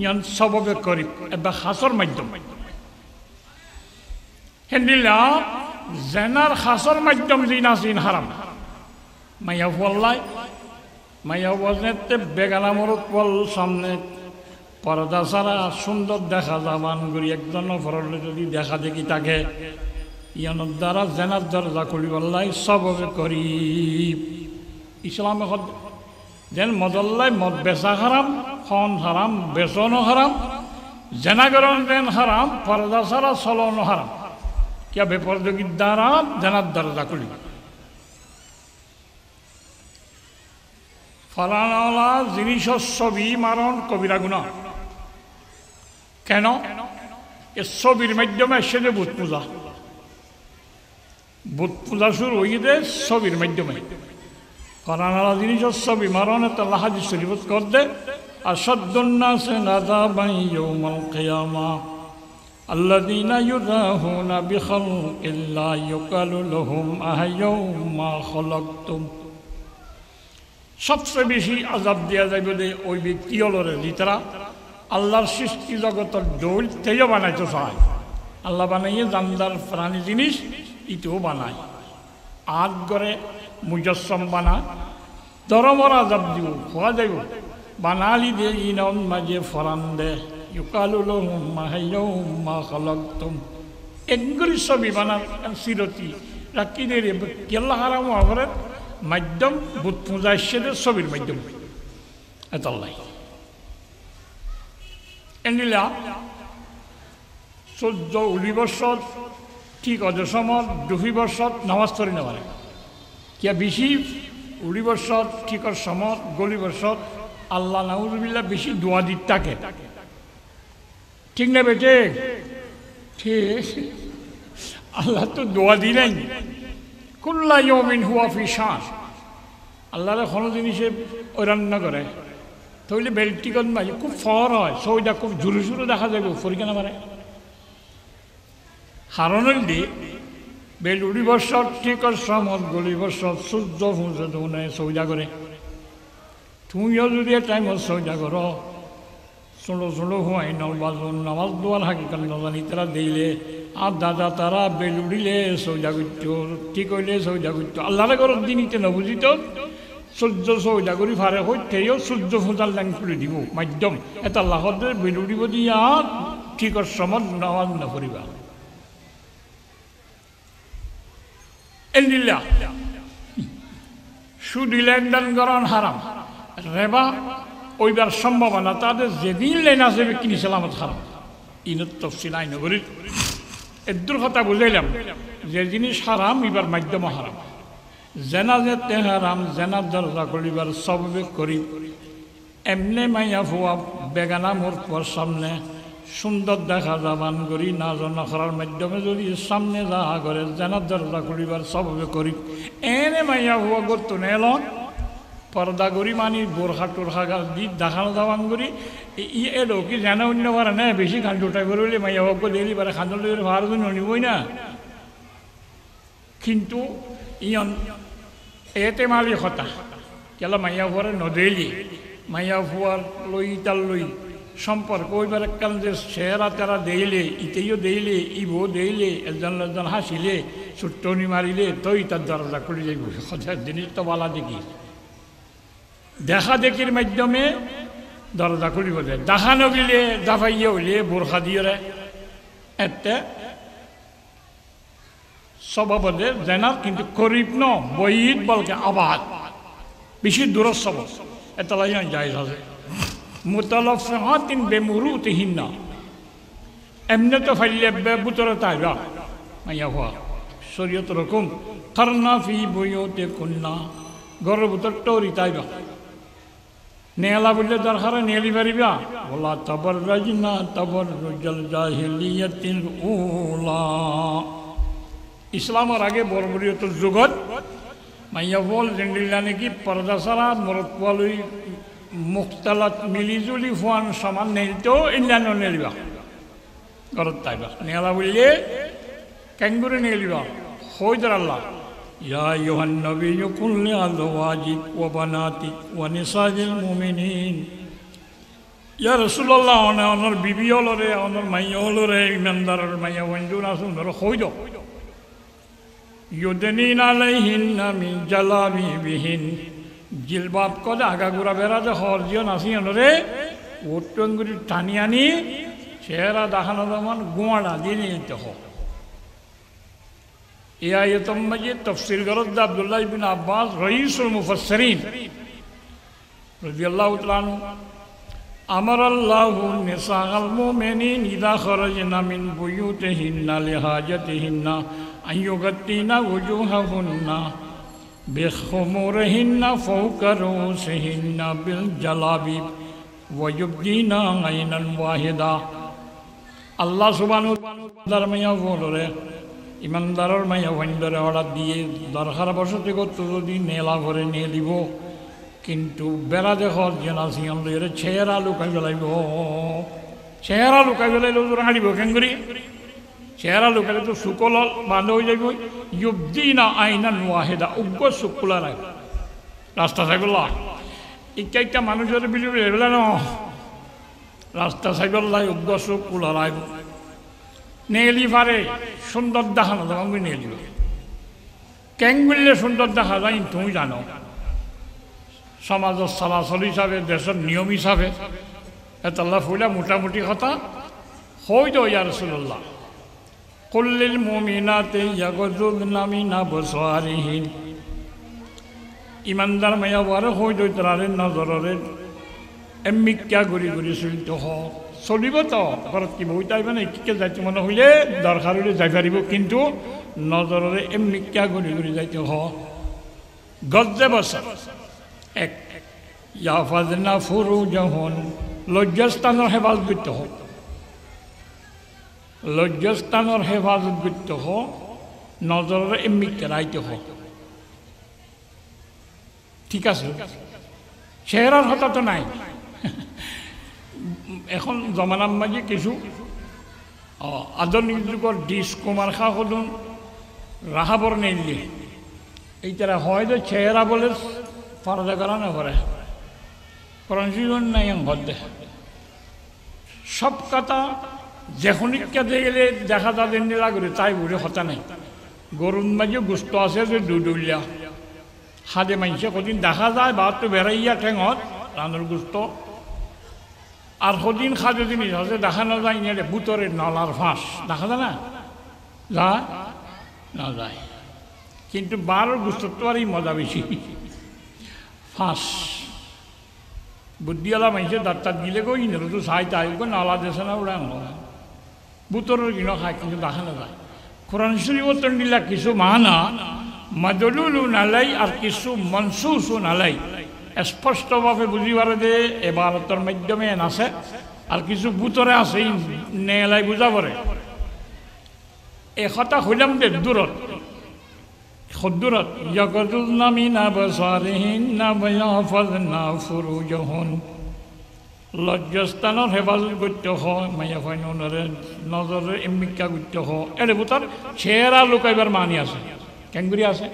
ইয়ান সববে করি এবার খাসর মাধ্যম হেন্দিলা জেনার খাসর মাধ্যম জিন আসিন হারাম মাইয়া ফল্লাই মাইয়া বজনেতে বেগানা মরত বল সামনে পর্দা ছাড়া সুন্দর দেখা যাবান করি একজন ফরলে যদি দেখা দেখি তাকে ইয়ানোর দ্বারা জেনার দরজা খুলি বললাই সববে করি ইসলামে যেন মদল্লাই মদ বেচা হারাম খন হারাম বেচনো হারাম জেনাগরণ যেন হারাম পর্দা ছাড়া চলনো হারাম কিয়া বেপরদগীর দ্বারা জেনার দরজা খুলি ফলানওয়ালা জিনিসের ছবি মারণ কবিরা গুনাহ কেন এ ছবির মাধ্যমে এসে যে বুধ পূজা শুরু হইতে ছবির মাধ্যমে ফলানওয়ালা জিনিসের ছবি মারণ একটা হাদিস শরীফত কর দে আসাদুন্নাসে আযাবান ইয়াউমাল কিয়ামা আল্লাযীনা ইউযাহুনা বিখালকিল্লাহ ইউকালু লাহুম আহয়াউমা খালাকতুম সবচেয়ে বেশি আযাব দেওয়া যাবে যে ওই ব্যক্তি হলরে যিতারা আল্লাহর সৃষ্টি জগতের দৌল তেও বানাইতে চায় আল্লাহ বানাইয়ে জানদার প্রাণী জিনিস ইতেও বানায় আগ করে মুজস্সম বানায় দরমর আযাব দিব হওয়া যাইব বানালি দে ইনন মাঝে ফরান দে ইউকালু লাহুম আহয়াউমা খালাকতুম একগুলি ছবি বানার সিরতি রাখি দে রে কেল্লা হারাম হওয়ার মাধ্যম বুধ পূজা এসে ছবির মাধ্যম এতাল্লাই এনিলা 14 বছর ঠিক অজর সময় 2 বছর নামাজ পড়ি না পারে কিয়া বেশি 20 বছর ঠিকর সময় গলি বছর আল্লাহ নাউজুবিল্লাহ বেশি দোয়া দিত থাকে ঠিক না বেটে ঠিক আল্লাহ তো দোয়া দিলেন কুল্লা ইয়াউমিন হুয়া ফি শান আল্লাহর কোনো জিনিসে রান্না করে তাহলে বেলটিকন মাঝে খুব ফর হয় সৌদা খুব জোরে জোরে দেখা যাবে ফরিকা না পারে হারণের দিয়ে বেল 20 বছর ঠিকর সমত গলি বছর সূর্য ফুঁজে দৌনে সৌদা করে তুমিও যদি টাইমত সৌদা করো ষোলো ষোলো হুয়াই নলবাজন নামাজ দোয়ার হাকিকান নজানি তারা দিলে আর দাদা তারা বেল উড়িলে সৌদা করত ঠিক হইলে সৌদা করত আল্লাহরে ঘর দিনিতে নবুঝিত সূর্য সৌদা করি ফারে হইতেও সূর্য ফুঁজার লাইন খুলে দিব মাধ্যম এটা আল্লাহদের বেল উড়িব দিয়া ঠিকর সমত নামাজ না করিবা এলিল্লা সুদ লেনদেন করান হারাম রেবা ওইবার সম্ভাবনা তাদের যেদিন লেন আসবে কিনি সালামত হারাম ইনত তফসিল আইন করি এদুর কথা বুঝাইলাম যে জিনিস হারাম এবার মাধ্যম হারাম জেনা যেতে হারাম জেনার দরজা করিবার সবে করি এমনি মাইয়া ফুয়া বেগানা মোর পর সামনে সুন্দর দেখা যাবান করি না জানা করার মাধ্যমে যদি সামনে যাহা করে জেনার দরজা করিবার সবে করি এনে মাইয়া ফুয়া করতো নেলন পর্দা করি মানি বোরখা টোরখা গাছ দি দেখানো যাবান করি ই এলো কি জানা অন্য পারে না বেশি খান্ডুটা করলে মাইয়া বাবু দিলি পারে খান্ডলে ভাড়া জন্য নিবই না কিন্তু ইয়ন এতে মালি কথা কেলা মাইয়া ফুয়ারে নদেলি মাইয়া ফুয়ার লই তার লই সম্পর্ক ওইবার কাল যে চেহারা তেরা দেইলে ইতেও দেইলে ইবো দেইলে একজন হাসিলে ছুট্টনি মারিলে তই তার দরজা করে যাইব জিনিস তো বলা দেখি দেখা দেখির মাধ্যমে দরজা খুলিব যায় দেখানো গেলে দাফাইয়া হইলে বোরখা দিয়ে এতে সবাবদে জেনার কিন্তু করিব ন বইত বলকে আবাদ বেশি দূরের সবব এতলাই জায়জ আছে মুতালাফিহাতিন বেমুরুতিহিন্না এমনি তো ফাইলে বুতরে তাইবা মাইয়া হওয়া শরীয়ত রকম কারনা ফি বইতে কন্যা ঘরের ভিতর টরি তাইবা নেলা বললে দরকার নেলি পারিবা বলা তবর রাজনা তবর রুজল জাহিলিয়াতিল উলা ইসলামের আগে বর্বরীয়ত জগৎ মাইয়া বল জেন্ডিলা নাকি পর্দা সারা মরদ পোয়ালই মুখতালাত মিলিজুলি ফুয়ান সমান নেলতেও ইন্ডিয়ানো নেলিবা ঘরত তাইবা নেলা বললে ক্যাঙ্গুরে নেলিবা হইদার আল্লাহ ইয়া আইয়ুহান নবিয়্যু কুল লিআজওয়াজিক ওয়া বানাতিক ওয়া নিসাইল মুমিনিন ইয়া রাসূলুল্লাহ ওনার বিবি হলরে ওনার মাইয়া হলরে ইমানদারের মাইয়া ওয়ান্ডুর আসুন ধরো হইদ ইউদনিন আলাইহিন্না মিন জালাবিবিহিন জিলবাব কদে আগাগুড়া বেড়াতে হরজিও নাসিয়নরে ওটঙ্গুরি টানি আনি চেহারা দেখানো যেমন গোয়াড়া দিয়ে নিতে হোক এই আয়াতুল মাজিদ তাফসীর গরদ আব্দুল্লাহ ইবনে আব্বাস রাইসুল মুফাসসিরিন রাদিয়াল্লাহু তাআলা আনহু আমার আল্লাহু নিসাআল মুমিনিন ইযা খারাজনা মিন বুয়ুতিহিন্না লিহাজাতিহিন্না আইয়ুগাত্তিনা ওয়ুজুহাহুন্না বিখুমুরিহিন্না ফাওকা রুসিহিন্না বিল জালাবিব ওয়ায়ুবদিনা আইনান ওয়াহিদা আল্লাহ সুবহানাহু ওয়া তাআলা মাইয়া বলরে ইমানদারের মাইয়া ওয়াইন্দরে অর্ডার দিয়ে দরকার বসতে করতে যদি নেলা করে নিয়ে দিব কিন্তু বেড়া দেখর জেনাসিয়ন লইরে চেহারা লুকাই ফেলাইব চেহারা লুকাই ফেলাইলে হাঁড়িব কেন করি চেহারা লুকাইলে তো শুকল বান্ধ হয়ে যাইব ইউবদিনা আইনান ওয়াহিদা উগ্র শুকুলা রাখ রাস্তা সাইবল্লা একটা মানুষের বিলিয়ে এবেলা ন রাস্তা সাইবল্লাই উগ্র শুকুলা রাখ নেলি পারে সুন্দর দেখানো তোমাকে নেলি কেন বললে সুন্দর দেখা যায় তুমি জানো সমাজের চলাচল হিসাবে দেশের নিয়ম হিসাবে এতলা ফুলা মোটামুটি কথা হইত ইয়া রাসূলুল্লাহ কুল্লিল মুমিনাতি ইয়াগুযুদনা মিন আবসারিহিন ইমানদার মায়া ওয়ারে হইত তারে নজরের এমিক্কা ঘুরি ঘুরি চলিত হোক চলিব তো ঘৰত কি বই তাইব না একে যাইতে মনে হইলে দরকার হইলে যাই পারিব কিন্তু নজরের এমিক্কা ঘুরি ঘুরি যাইতে হোক গজ্জে বছর এক ইয়াফাজনা ফুরুজাহুন লজ্জাস্থানের হেফাজত করতে হোক লজ্জাস্থানের হেফাজত করতে হোক নজরের এমিক্কা রাইতে হোক ঠিক আছে চেহারার কথা তো নাই এখন জমানার মাঝে কিছু আধুনিক যুগের ডিস্কো মার্কা হলুন রাহাবর নেইলে এই তারা হয়তো চেহারা বলে পর্দা করা না করে করেন নাই ঘরে সব কথা যেখনিকা গেলে দেখা যাবে লাগবে তাই বলে হতা নাই গরুর মাঝে গুস্ত আছে যে দুডুলিয়া হাদে মাইছে কদিন দেখা যায় বা তো বেড়াইয়া ঠেঙত রানুর গুস্ত আর সদিন খাদ্য জিনিস আছে দেখা না যায় ইনে বুতরে নলার ফাঁস দেখা যায় না যায় না যায় কিন্তু বারোর গুস্তর তো আরই মজা বেশি ফাঁস বুদ্ধিওয়ালা মাইছে দাঁত গিলে গো ইনে তো চাই তাই নলা দেশে না উড়ান বুতরের কিনো খায় কিন্তু দেখা না যায় কোরআন শরীফত দিলা কিছু মানা মাদলুলু নালাই আর কিছু মনসুসু নালাই স্পষ্টভাবে বুঝিবার যে এবারতর মাধ্যমে আছে আর কিছু বুতরে আছে নেলাই বুঝা পড়ে এখতা হইলাম দে দূরত খুদুরত ইয়াকুযুনা মিন আবসারিহিন্না ওয়া ইয়াহফাযনা ফুরুজাহুন লজ্জাস্থানের হেফাজত করতে হয় মাইয়া ফাইনরে নজরের এমিক্কা করতে হয় এর বুতর চেহারা লুকাইবার মানি আছে কেঙ্গুরি আছে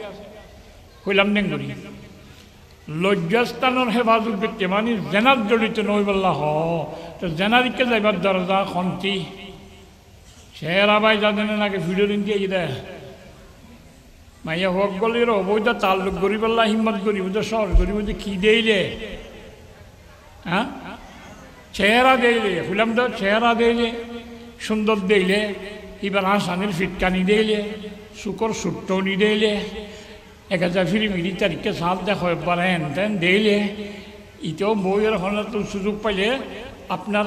হইলাম ডেঙ্গুরি লজ্জাস্থানের হেফাজত করতে মানে জেনার জড়িত নই বললা হ তো জেনারিকে যাইবার দরজা খন্তি চেহারা বাই যাদের নাকি ভিডিও দিন দিয়ে দেয় মাইয়া হক গলির অবৈধ তাল্লুক গরিব আল্লাহ হিম্মত গরিব শহর গরিব কি দেইলে হ্যাঁ চেহারা দেইলে ফুলাম তো চেহারা দেইলে সুন্দর দেইলে এবার হাসানের ফিটকানি দেইলে শুকর সুট্টনি দেইলে 1000 ফিরি মিলি তারিখে সাল দেখো একবার হেন তেন দেইলে এটাও বইয়ের হলে তো সুযোগ পাইলে আপনার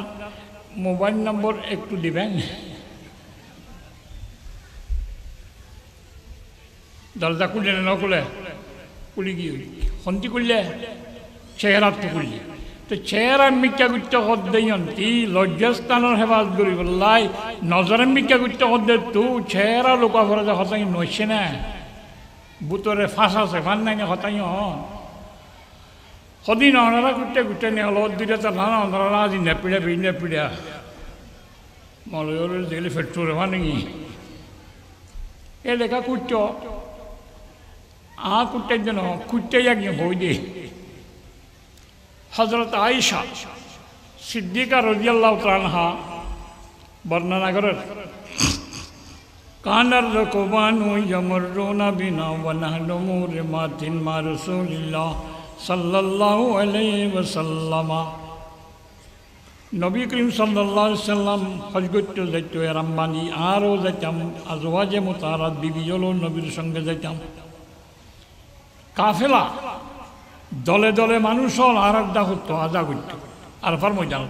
মোবাইল নম্বর একটু দিবেন দরজা খুললে না খুলে খুলি গিয়ে হন্তি করলে চেহারা তো খুললি তো চেহারা মিথ্যা করতে হদ্দেয়ন্তি লজ্জাস্থানের হেফাজ করি বললাই নজরে মিথ্যা করতে হদ্দে তু চেহারা লোকা ভরে যে হতাই নইছে না বুতরে ফাঁস আছে ফান নাই না হতাই সদিন অনারা করতে করতে নিয়ে হলো দুইটা তার নানা অনারা আজি নেপিড়া বিনে পিড়া মলয়ের দেখলে ফেট্টুরে নাকি এ লেখা কুট্ট কুট্টের জন্য কুট্টে একজন বই দে হজরত আয়েশা সিদ্দিকা রাদিয়াল্লাহু তাআলা আনহা বর্ণনা করেন কানার রকবানু ইয়ামরুনা বিনা ওয়া নাহনু মুরমাতিন মা রাসূলিল্লাহ সাল্লাল্লাহু আলাইহি ওয়াসাল্লাম নবী করিম সাল্লাল্লাহু আলাইহি ওয়াসাল্লাম হজ করতে যাইতো এরাম্বানি আরও যাইতাম আজওয়াজে মুতাহারাত বিবি হলো নবীর সঙ্গে যাইতাম কাফেলা দলে দলে মানুষ হল আর আড্ডা হতো আজা করতো আরফার ময়দান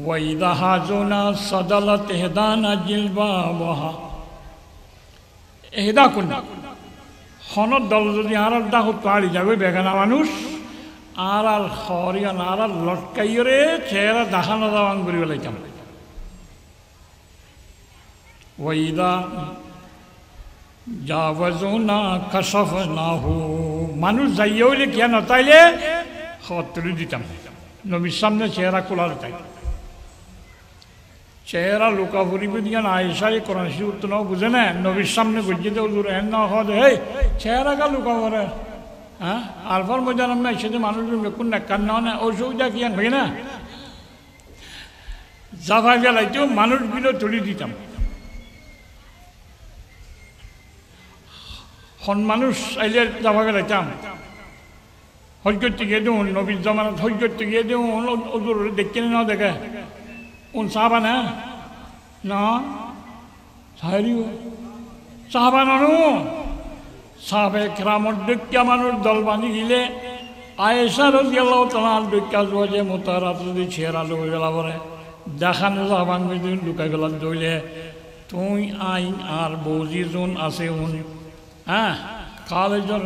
ওয়াইদা হাজুনা সাদালাত হেদানা জিলবাবহা এহদা কোন হনর দল যদি আর আড্ডা হতো আড়ি যাবে বেগানা মানুষ আর আর হরিয়ান আর আর লটকাইরে চেহারা দেখানো দাওয়ান করি বেলাইতাম ওয়াইদা জাওয়াজুনা কাশাফনাহু মানুষ যাইয়া হইলে কিয়া নতাইলে তুলে দিতাম নবীর সামনে চেহারা খোলার তাই চেহারা লুকা ভরিবে দিয়া না আয়েশাই কোরআন শরীফ তো নাও বুঝে না নবীর সামনে গজ্জিতে হুজুর এন না হদ হেই চেহারা কা লুকা ভরে হ্যাঁ আলফার ময়দান আমি এসে মানুষ কোন নেকান না অসুবিধা কি হয় না জাভা গেলাইতেও মানুষগুলো তুলে দিতাম হন মানুষ আইলে যাবা গেলাইতাম হজ করতে গিয়ে দেখুন নবীর জমানাত হজ করতে গিয়ে দেখুন ওদের দেখতে না দেখে উন চাহবা না না চাহিও চাহবা নানু সাহাবে কেরামত ডেকিয়া মানুষ দল বাঁধি দিলে আয়েশা রাদিয়াল্লাহু তাআলা ডেকিয়া যে মুতাহারাত যদি চেহারা লোক গেলা পরে দেখানো যাবান লুকাই গেলা দইলে তুই আইন আর বৌজি জোন আছে উন হ্যাঁ কালেজর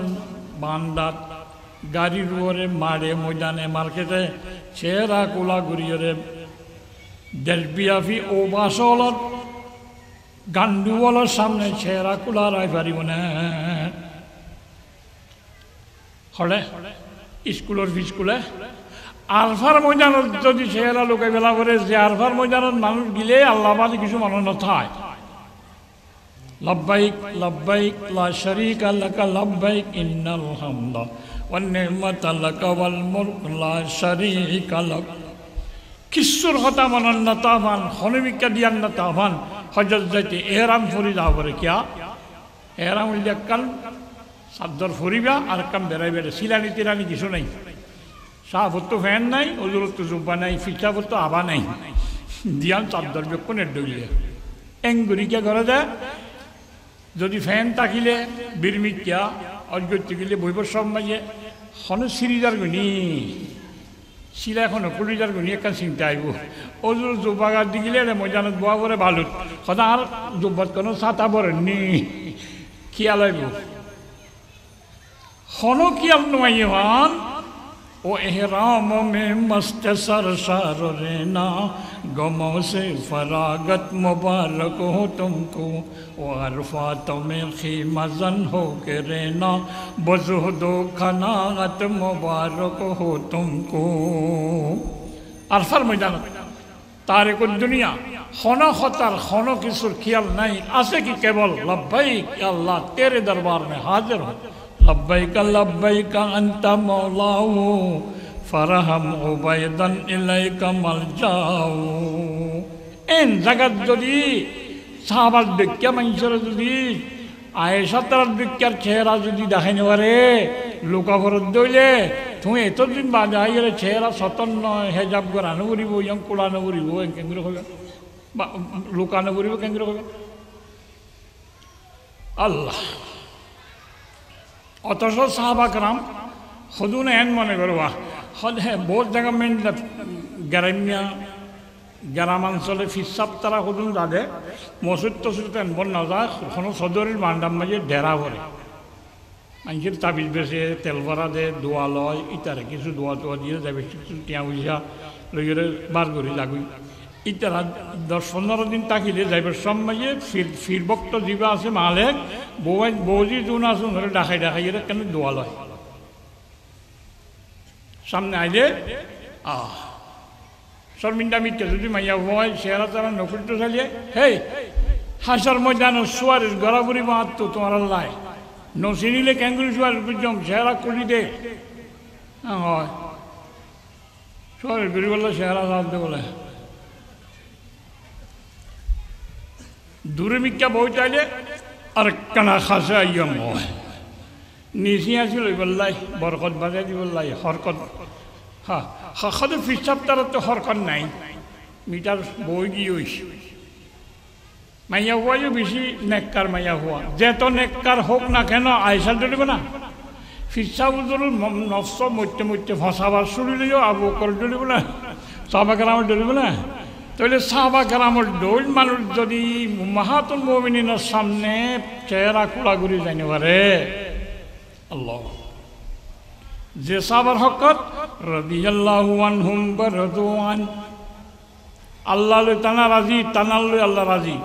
বান্দাত গাড়ির উপরে মারে ময়দানে মার্কেটে চেহারা কোলা ঘুরিয়ে দেশবিয়াফি ও বাসলত গান্ডুওয়ালার সামনে চেহারা কোলা রায় পারিব না হলে স্কুলের স্কুলে আলফার ময়দানত যদি চেহারা লোকে বেলা করে যে আলফার ময়দানত মানুষ গিলে আল্লাহবাদী কিছু মানুষ নথায় লব্বাইক লব্বাইক লা শারীকা লাকা লব্বাইক ইন্নাল হামদা ওয়ান নি'মাতা লাকা ওয়াল মুলক লা শারীকা লাক কিসুর হতা মনন্নতাবান হনবিকা দিয়ান্নতাবান হজরত যাইতে এহরাম ফরি যাও করে কিয়া এহরাম হইলে কাল সাদ্দর ফরিবা আর কাম বেড়াই বেড়ে সিলানি তিরানি কিছু নাই সাহাবত ফ্যান নাই ওজুরত জুব্বা নাই ফিচাবত আবা নাই দিয়ান চাদর বেক্ষণের ডইলে এঙ্গুরিকে ঘরে দেয় যদি ফ্যান থাকিলে বিরমিকিয়া অজ্ঞত গেলে বইব সব মাঝে হন সিরিজার গুনি শিলা এখনো কুড়িজার গুনি একটা চিন্তা আইব ওজুর জুব্বাগার দিগিলে ময়দানত বোয়া করে বালুত সদা আর জুব্বাত কোনো ছাতা বরেননি খিয়াল আইব হন কিয়াল নয় হন ओ एहराम में मस्त सरसार रहना गमों से फरागत मुबारक हो तुमको ओ अरफात में खीमजन हो के रहना बजुहदो खनागत मुबारक हो तुमको अरफार मैदान तारिक दुनिया खनो खतर खनो किसुर ख्याल नहीं आसे की केवल लब्बैक अल्लाह तेरे दरबार में हाजिर हो लब्बैक लब्बैक अंत मौलाहु फरहम उबैदन इलैका मलजाऊ एन जगत যদি সাহাবার দেখে মানুষের যদি আয়েশা তার দেখে চেহারা যদি দেখাইতে পারে লোকাভরত দইলে তুমি এতদিন বাজে আইরে চেহারা সতন্ন হেজাব করানো করিব ইয়ং কোলানো করিব কেন্দ্র হবে বা লোকানো করিব কেন্দ্র হবে আল্লাহ অথচ সাহাবাকরাম সদুন এন মনে করবা হ্যাঁ বহুত জায়গা মেন গ্রামাঞ্চলে ফিসাব তারা সদুন যাদে মসজিদ তসজিদ এনবন নাযায় কোনো সদরের মান্ডাম মাঝে ডেরা ভরে মানুষের তাবিজ বেছে তেল ভরা দে দোয়া লয় ইতারে কিছু দোয়া টোয়া দিয়ে যাবে কিছু টিয়া পয়সা লইরে বার করে লাগুই ইতারা 10-15 দিন তাকিলে যাইবার সব মাঝে ফির বক্ত দিবা আছে মালেক বৌজি যোন আছে ধরে ডাকাই কেন দোয়া লয় সামনে আইলে শর্মিন্দা মিথ্যে যদি মাইয়া হয় চেহারা তারা নকুলটো চালিয়ে হেই হাসার ময়দান সোয়ারের গড়াবড়ি মাত্র তোমার আল্লাহ নচিনিলে কেঙ্গুরি সোয়ারের বুঝম চেহারা করি দে হয় সোয়ারের গুড়ি বললে চেহারা সাহায্য বলে দূরে মিথ্যা বই চাইলে আর কানা খাসে আইয়ম হয় নিচি আছিল বললাই বরকত বাজাই দি বললাই হরকত হ্যাঁ হাতে ফিসাব তার তো হরকত নাই মিটার বই গিয়ে হয়েছে মাইয়া হওয়াও বেশি নেককার মাইয়া হওয়া যেত নেককার হোক না কেন আইসাল ধরিব না ফিসাব নষ্ট মধ্যে ফসাবার শুনিলেও আবু করে ধরিব না সাহাবাকেরামর ধরিব না তাহলে সাহাবাকেরামর দৌল মানুষ যদি মাহাতুল মুমিনিনের সামনে চেহারা কুলাগুড়ি যাইতে পারে আল্লাহ যে সাহাবার হকত রাদিয়াল্লাহু আনহুম ওয়া রাদু আন আল্লাহ তানা রাজি তানাল্লে আল্লাহ রাজি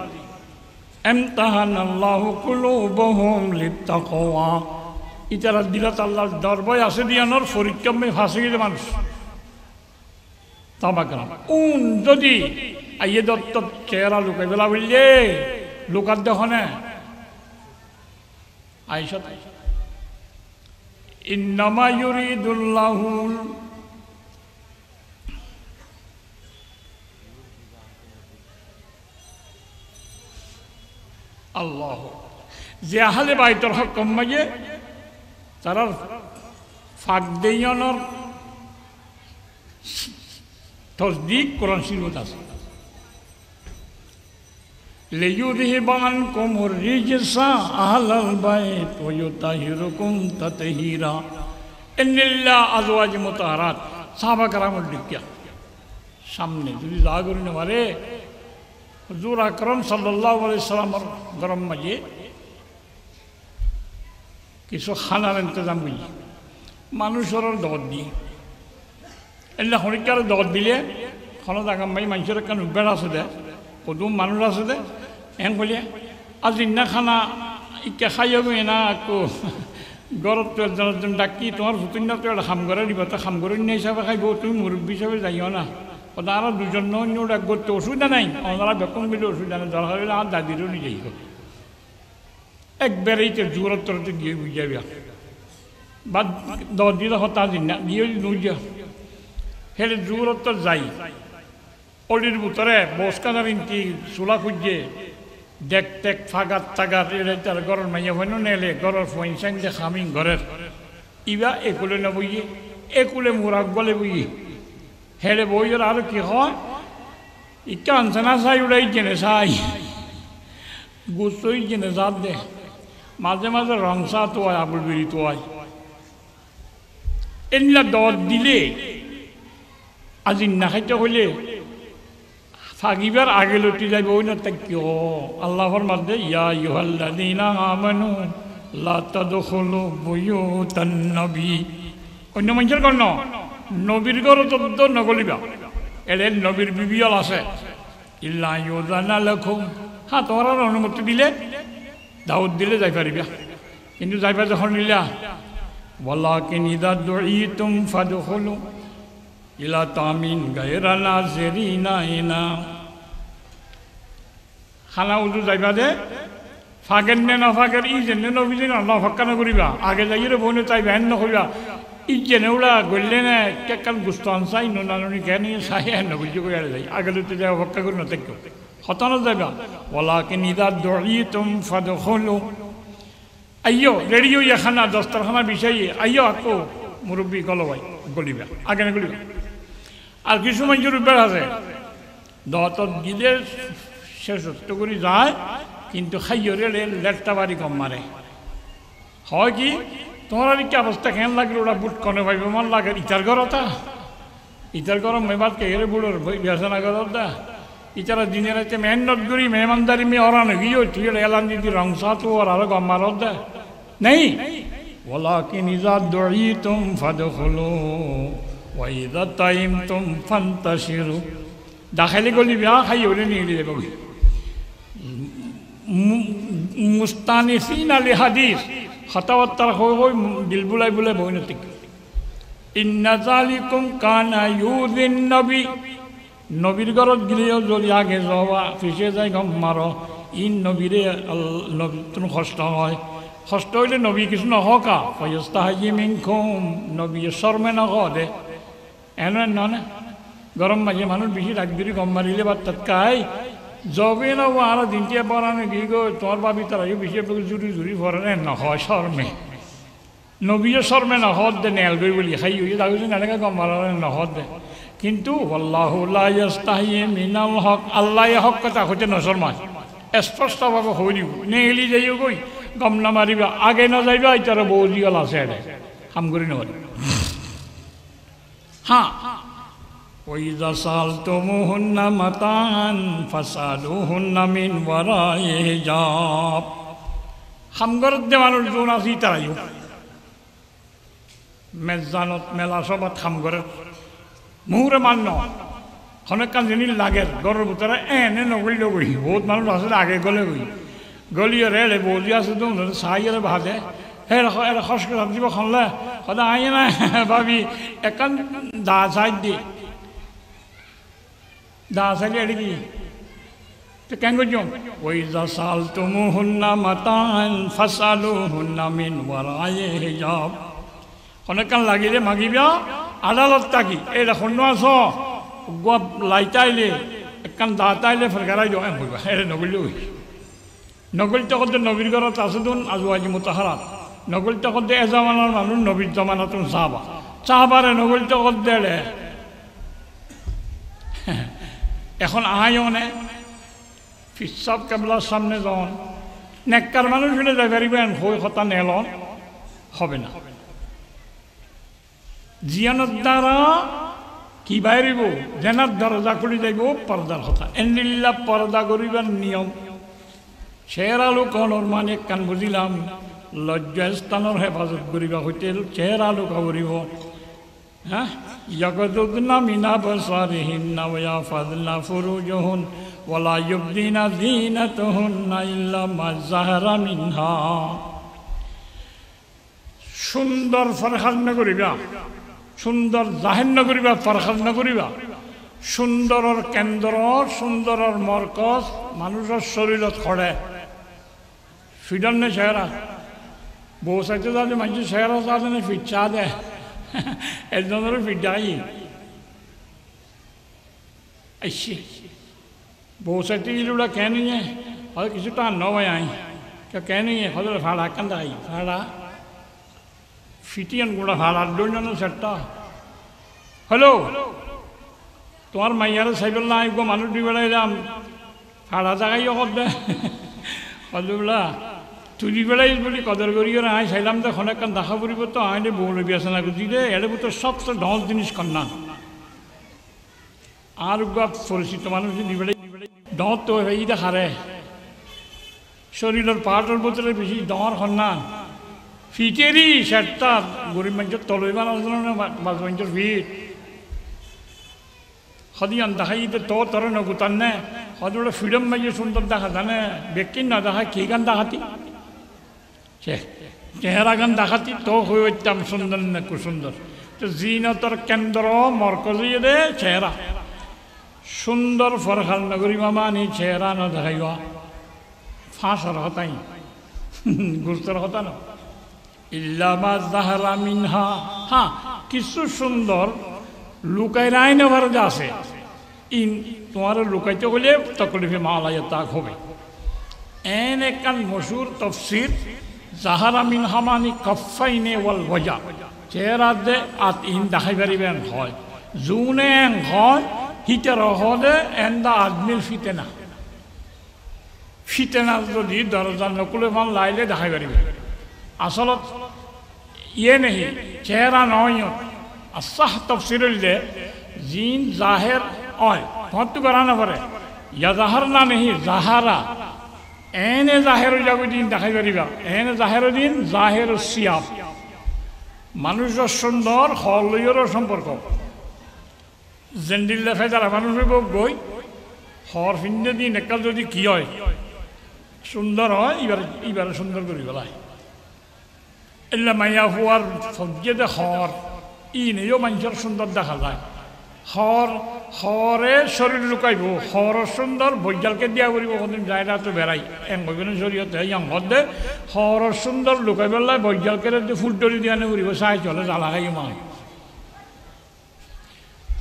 ইমতাহানাল্লাহু কুলুবুহুম লিত্তাকওয়া ইতারা দিলত আল্লাহর দরবারে আছে দিয়ানোর পরীক্ষা মে ফাঁসে গেছে মানুষ সাহাবাকেরাম যদি আইয়ে দত্ত চেহারা লুকাই বেলা বললে লুকার দেখনে আইসা ইন্নামা ইউরিদুল্লাহু আল্লাহ যে আহলে বাইতুল হক মাঝে তারা ফাঁক দেয়নর তসদিক কোরআন শরীফত আছে লিইয়ুযহিবা আনকুমুর রিজসা আহলাল বাইত ওয়া ইউতাহিরুকুম তাতহীরা ইন্নাল্লাহ আজওয়াজ মুতাহহারাত সাহাবাকেরামের দিকে সামনে যদি যা করি না পারে হুজুর আকরাম সাল্লাল্লাহু আলাইহি সাল্লামের গরম মাঝে কিছু খানার ইন্তজাম করি মানুষের দর দিয়ে এলা হরিকার দর দিলে খানা জাগাম ভাই মানুষের কেন উদ্বেগ আছে দে কদম মানুষ আছে দে এন বলে আজ ইন্না খানা ইকে খাইয়া গই না আকো গরত তো একজন ডাকি তোমার ভুতুন্না তো একটা খাম করে দিব তো খাম করে নিয়ে হিসাবে খাইব তুমি মুরব্বী হিসাবে যাইও না তারা দুজন অন্য ডাক করতে অসুবিধা নাই ওনারা বেকন মিলে অসুবিধা নেই দরকার হলে আর দাদিরও নিয়ে যাইব একবারেই তো জোরত্তরতে গিয়ে বুঝাবি বা 10 দিন হতা দিন না গিয়ে নুইয়া হেলে জোরত্তর যাই অলির ভিতরে বসকানার ইন্তি চোলা খুঁজছে দেখ টেক ফাগাত তাগাত তার ঘরের মাইয়া হইন নেলে ঘরের ফইনসাং দে খামিং ঘরের ইবা একুলে না বইয়ে একুলে মুরাক বলে বইয়ে হেলে বইয়ের আর কি হয় ইকা আনসানা চাই উড়াই জেনে চাই গুস্তই জেনে জাত দে মাঝে মাঝে রং চা তো হয় আবুল বিড়ি তো হয় এনলা দর দিলে আজি না খাইতে হইলে ফাগিবার আগে লুটি যাইব ওই না তাই কি আল্লাহর মধ্যে ইয়া আইয়ুহাল্লাযীনা আমানু লা তাদখুলু বুয়ুতান নবী অন্য মানুষের ঘর ন নবীর ঘর তো নগলিবা এলে নবীর বিবিয়াল আছে ইল্লা ইউযানা লাকুম হ্যাঁ তোমার অনুমতি দিলে দাউদ দিলে যাই পারিবা কিন্তু যাইবা যখন নিলা ওয়ালাকিন ইযা দুঈতুম ফাদখুলু ইলা তামিন গায়রা নাযিরিনা ইনা খানা উজু যাইবা দে ফাগেন নে না ফাগের ই জেনে নবীজি না ফাক্কা না করিবা আগে যাইরে বনে চাইবা হেন না করিবা ই জেনে উলা গল্লে না কেকাল গুস্তান চাই নানুনি কেন চাই হেন নবীজি কইয়া যাই আগে লুতে যাও ফাক্কা করি না তাইকো হতানো যাইবা ওয়ালাকিন ইযা দুঈতুম ফাদখুলু আইয়ো রেডিও ইয়াখানা দস্তরখানা বিষয়ে আইয়ো আকো মুরব্বী গলবাই গলিবা আগে না গলিবা আর কিছু মানুষের উপায় আছে দত গিলে শেষত্ব করে যায় কিন্তু খাইয়রে লেটটা বাড়ি কম মারে হয় কি তোমার আর কি অবস্থা কেন লাগলো ওরা বুট কনে ভাইব মন লাগে ইটার ঘরতা ইটার গরম মেবাদ কে এর বুড়োর বেসনা গরম দা ইটারা দিনের রাতে মেহনত করি মেহমানদারি মে ওরা গিয়ে তুই এলান দিদি রংসা তো ওর আরো গম মারত দা নেই ওলাকিন ইজা দুঈতুম ফাদখুলু ওয়া ইজা তাইমতুম ফান্তাশিরু দাখালি গলি বিয়া খাই ওরে নিয়ে দিয়ে বগি মুস্তানিসিনা লিহাদিস খাতাওয়াত্তার হই দিল বুলাই বুলাই বইনতিক ইন্না যালিকুম কানা ইউযিন নবী নবীর ঘরত গিলেও যদি আগে যাওয়া পিছিয়ে যায় গম মারো ইন নবীরে নবী তুমি কষ্ট হয় কষ্ট হইলে নবী কিছু নহকা ফয়স্তাহি মিনকুম নবী শর্মে নকদে এনে ননে গরম মাঝে মানুষ বেশি রাগবিরি গম মারিলে বা তৎকাই যবে না ও আর দিনটিয়া পড়ানো গিয়ে গো তোমার বাবি তারা বেশি জুড়ি জুড়ি পড়ে নহয় শর্মে নবীও শর্মে নহদ দে নেল গই বলি খাই হয়ে যাচ্ছে এনেকে গম মারানো নহদ দে কিন্তু আল্লাহু লা ইয়াস্তাহি মিনাল হক আল্লাহ হক কথা হইতে নশর্মায় স্পষ্টভাবে হই দিব নেলি যাইও গই গম না মারিবা আগে না যাইবা এটার বৌজিগাল আছে এডে কাম করি নগরি হ্যাঁ ওয়াইযা সালতুমুহুন্না মাতান ফাসালুহুন্না মিন ওয়ারাই হিজাব হামগরত দে মানুষ যোন আছে তারাইও মেজানত মেলা সবাত হামগরের মুহুরে মান্য অনেক কান জিনিস লাগে গরের ভিতরে এনে নগলিল গই বহুত মানুষ আছে আগে গলে গই গলিয়ে রেড়ে বৌজি আছে তো সাইয়ের ভাজে এর খস করে দিব খনলে সদা আই না ভাবি একান দা সাইড দি দা সাইড এড়ি কি তো কেন করছো ওয়াইযা সালতুমুহুন্না মাতান ফাসালুহুন্না মিন ওয়ারাই হিজাব অনেক কান লাগিলে মাগিবা আদালত থাকি এই দেখুন আস লাইটাইলে একখান দাঁতাইলে ফেরগারাই দেওয়া বলবা এটা নগলি নগল তখন নবীর ঘরত আছে তুন আজওয়াজি মুতাহারাত নগল তখন এজামানার মানুষ নবীর জমানাতুন চাহবা চাহবারে নগল তখন দেড়ে এখন আহাইও নে ফিসাব কেবলার সামনে যখন নেককার মানুষ শুনে যাই পারিবেন হই কথা নেলন হবে না জিয়ানোর দ্বারা কি বাইরিব জেনার দরজা খুলি যাইব পর্দার কথা এন্দিল্লা পর্দা করিবার নিয়ম চেহারা লোক মানে কান বুঝিলাম লজ্জা স্থানের হেফাজত করিবা হইতে চেহারা লোক করিব হ্যাঁ ইয়াকুদুনা মিনা বসারিহিন্না ওয়া ইয়াফাযনা ফুরুজুহুন ওয়া লা ইউবদিনা যিনাতাহুন্না ইল্লা মা যাহারা মিনহা সুন্দর ফরহাদ না করিবা সুন্দর জাহের নগরিবা ফরখাজ নগরিবা সুন্দরের কেন্দ্র সুন্দরের মরকজ মানুষের শরীরত খড়ে ফিডন নে চেহারা বউ সাইতে যাতে মানুষের চেহারা যাতে না ফিট চা দে একজনের ফিট যাই আইসি বউ সাইতে গেলে কেন নিয়ে হয়তো কিছুটা নয় আই কেন নিয়ে হয়তো ভাড়া কান দাই ভাড়া ফিটিয়ান গুড়া ভাড়ার জন্য সেটটা হ্যালো তোমার মাইয়ার সাইকেল না আইব মানুষ দিয়ে বেড়াইলাম ভাড়া জায়গায় দে কতগুলা তুই বেড়াই বলি কদর করিও না আই চাইলাম তো এখন একখান দেখা পড়ব তো আইনে বউ লবি আছে না বুঝি দে এর তো সবচেয়ে ঢল জিনিস কন্যা আর পরিচিত মানুষ যদি বেড়াই ডর তো এই দেখারে শরীরের পাহাড়ের বোতলে বেশি ডর কন্যা ফিটেরই সেটটা গরিব মানুষের তলই বানানো বাজ মানুষের ফিট সদিয়ান দেখাই তোর নগুতান নে সদ ফ্রিডম মাইয়ে সুন্দর দেখা জানে ব্যক্তি না দেখা কি গান দেখাতি চেহারা গান দেখাতি তো হয়ে উঠতাম সুন্দর না কুসুন্দর তো জিনতর কেন্দ্র মরকজিয়ে দে চেহারা সুন্দর ফরখাল নগরী মামা নি চেহারা না দেখাইবা ফাঁসর হতাই গুস্তর হতা না ইল্লামা যাহারা মিনহা হ্যাঁ কিছু সুন্দর লুকাই রায় নেবার যা আছে ইন তোমার লুকাইতে হলে তকলিফে মালাইয়া তাক হবে এন একখান মশুর তফসির যাহারা মিনহা মানি কফাইনে ওয়াল ওয়াজা চেহারা দে আত ইন দেখাই পারিবেন হয় জুনে এন হয় হিতে রহদে এন দা আদমির ফিতে না ফিতেনার যদি দরজা নকুলে ফান লাইলে দেখাই পারিবে আসলত ইয়ে নেই চেহারা নয় আসাহ তফসিরুল দে জিন জাহের অয় ভর্তি করা না পারে ইয়া জাহার না নেই জাহারা এনে জাহের দিন দেখাই পারিবা এনে জাহের দিন জাহের সিয়াব মানুষের সুন্দর হলইয়েরও সম্পর্ক জেন্ডিল্লা ফেদারা মানুষের গই হর ফিন্দে দিন একাল যদি কি হয় সুন্দর হয় এবারে সুন্দর করি বেলায় এল্লা মাইয়া হুয়ার সবজেতে হর ই নেও মানুষের সুন্দর দেখা যায় হরে শরীর লুকাইব হর সুন্দর বৈজালকে দিয়া করিব কোনদিন যায় না তো বেড়াই এমন শরীয়তে ইয়াং হদে হর সুন্দর লুকাই বেলায় বৈজালকে ফুল টরি দিয়া নে করিব চাই চলে জ্বালা খাই মান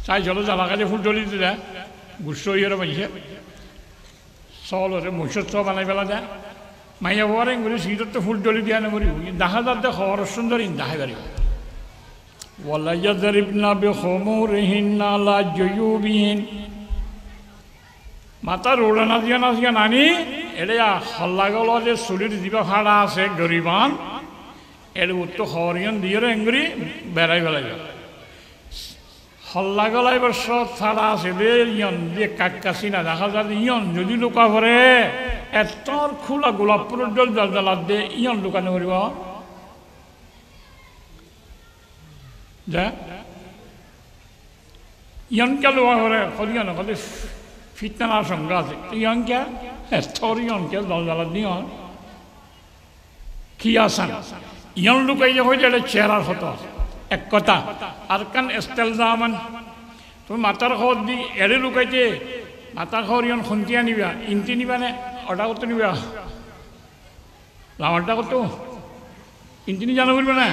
চাই চলে জ্বালা খাই ফুল টরি দিলে গুচ্ছ ইয়ের পাইছে চলরে মহিষর চ বানাই পেলা যায় মাইয়া হওয়ার এগুলি সিটত ফুল টরি দিয়া নে করিব দেখা যাতে হর সুন্দর ইন দেখাই পারিব ওয়ালা ইয়াযরিবনা বিখুমুরিহিন্না লা জুয়ুবিহিন মাতা রোড়ানা দিয়া নাচিয়া নানি এটা হল্লাগল যে চুলির দিবা ফাড়া আছে গরিবান এর উত্তর হরিয়ন দিয়ে এঙ্গুরি বেড়াই বেড়াই হল্লাগলাই বর্ষ ফাড়া আছে রে ইয়ন দিয়ে কাকাশি না দেখা যায় ইয়ন যদি লুকা ভরে এতর খোলা গোলাপপুরের জল জল জ্বালাত দিয়ে ইয়ন লুকানো করিব যা ইয়নকে লোয়া করে হরিয়ন হলে ফিতনার সঙ্গে আছে ইয়নকে স্তর ইয়নকে জল জ্বালাত দিয়ে কি আসান ইয়ন লুকাই যে হয়ে যায় চেহারার হতো এক কথা আর কান এস্তেলজামান তুমি মাতার খবর দি এড়ে লুকাইতে মাতার খবর ইয়ন খুন্তিয়া নিবা ইন্তি নিবা নে অটা করতে নিবা লামারটা করতো ইন্তি নি জানা করবে না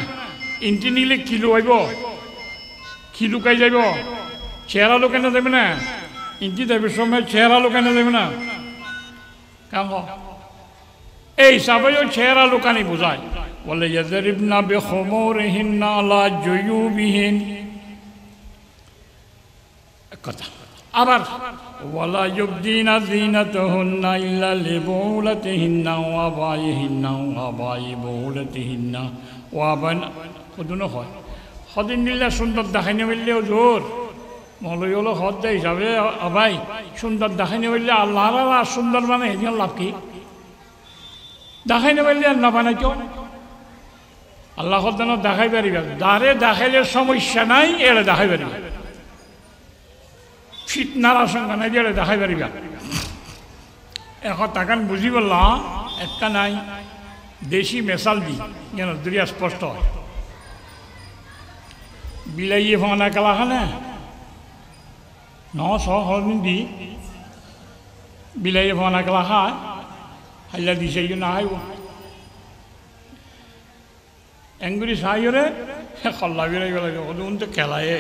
ইন্টি নিলে কি লুকাইব কি লুকাই যাইব চেহারা লুকানো যাবে না ইন্টি যাবে সময় চেহারা লুকানো যাবে না কাম এই হিসাবে চেহারা লুকানি বোঝায় বলে ইয়াযরিবনা বিখুমুরিহিন্না লা জুয়ুবিহিন কথা আবার ওয়ালা ইউবদিনা যিনাতাহুন্না ইল্লা লিবুলাতিহিন্না ওয়া আবাইহিন্না ওয়া আবাই বুলাতিহিন্না ওয়া বান কদুনো হয় সদিন দিলে সুন্দর দেখাইনি বললেও জোর মলই হলো হদ দেয় হিসাবে আবাই সুন্দর দেখাইনি বললে আল্লাহর সুন্দর মানে এদিন লাভ কি দেখাইনি বললে আর না বানাই কেউ আল্লাহ যেন দেখাই পারিবে যারে দেখাইলে সমস্যা নাই এড়ে দেখাই পারিবে ফিতনার আশঙ্কা নাই এড়ে দেখাই পারিবে এখন তাকান বুঝি বললাম একটা নাই দেশি মেশাল দি যেন দুরিয়া স্পষ্ট হয় বিলাইয়ে ভাঙা কালাখানে ন সহদিন দি বিলাইয়ে ভাঙা কালা খায় হাইলা দিছে না হাইব এঙ্গুরি সাইরে খল্লা বেড়াই বেড়াই ওদুন তো খেলায়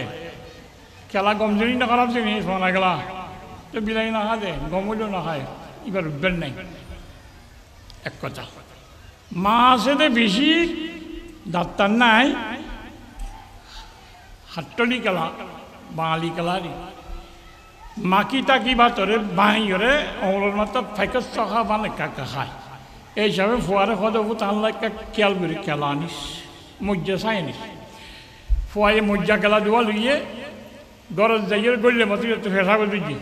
খেলা গমজনি না খারাপ জিনিস ভাঙা গেলা তো বিলাই না খায় গম হইলেও না খায় এবার উঠবেন নাই এক কথা মাছেতে বেশি ডাক্তার নাই হাট্টলি খেলা বাঙালি খেলারি মাকি টাকি ভাতরে বাঁহরে অমলের মাত্র ফেকস চখা বানে কাকা খায় এই হিসাবে ফুয়ারে সদাবো তাহলে খেয়াল করে খেলা আনিস মজ্জা চাই আনিস ফুয়াই মজ্জা খেলা দেওয়া লইয়ে গরজ যাইয়ে গড়লে মতো ফেসা করে দিয়ে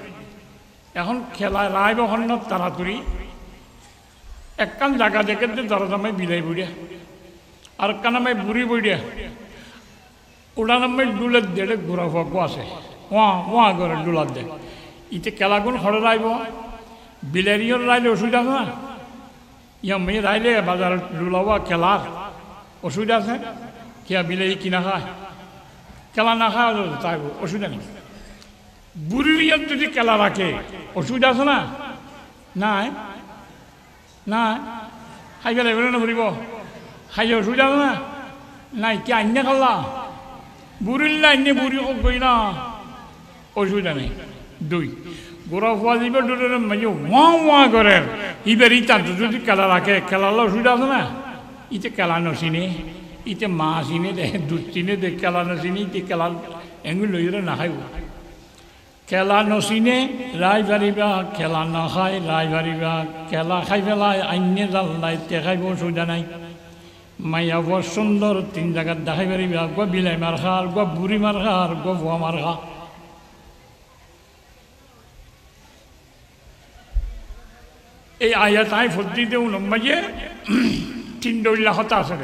এখন খেলা রায় বখন তাড়াতাড়ি একখান জায়গা দেখে দরজামাই বিলাই বুড়িয়া আর কানামাই বুড়ি বুড়িয়া ওটা নামাই ডুলের দেড়ে ঘোরা ফুয়া আছে ওয়া করে ডুলার দে ইতে খেলাগুন হরে রাইব বিলারিয়র রাইলে অসুবিধা আছে না ইয়া মেয়ে রাইলে বাজার ডুলাবা খেলার অসুবিধা আছে কিয়া বিলাই কিনা খায় খেলা না খায় তাই অসুবিধা নেই বুড়ির যদি খেলা রাখে অসুবিধা আছে না নাই না খাই গেলে এবারে না ফুরিব খাই অসুবিধা আছে না নাই কি আইনে খাল্লা বুড়ির আইনে বুড়ি কই না অসুবিধা নেই দুই গোড়া ফুয়া দিব দুটোর মাঝে ওয়া করে ইবার ইটা যদি খেলা রাখে খেলার অসুবিধা আছে না ইতে খেলা নচিনে ইতে মা চিনে দে দুধ চিনে দে খেলা নচিনে ইতে খেলা এগুলো লইরে না খাইব খেলা নচিনে ৰাই পাৰিবা খেলা নাখায় ৰাই পাৰিবা খেলা খাই পেলাই আইনে জাল নাই দেখাইব অসুবিধা নাই মাইয়া বৰ সুন্দৰ 3 জায়গাত দেখাই পাৰিবা গো বিলাই মাৰ খা গো বুঢ়ী মাৰ খা গো ভুৱা মাৰ খা এই আয়াত আই ফুটি দেও নম্বাইয়ে 3 লাখটা আছে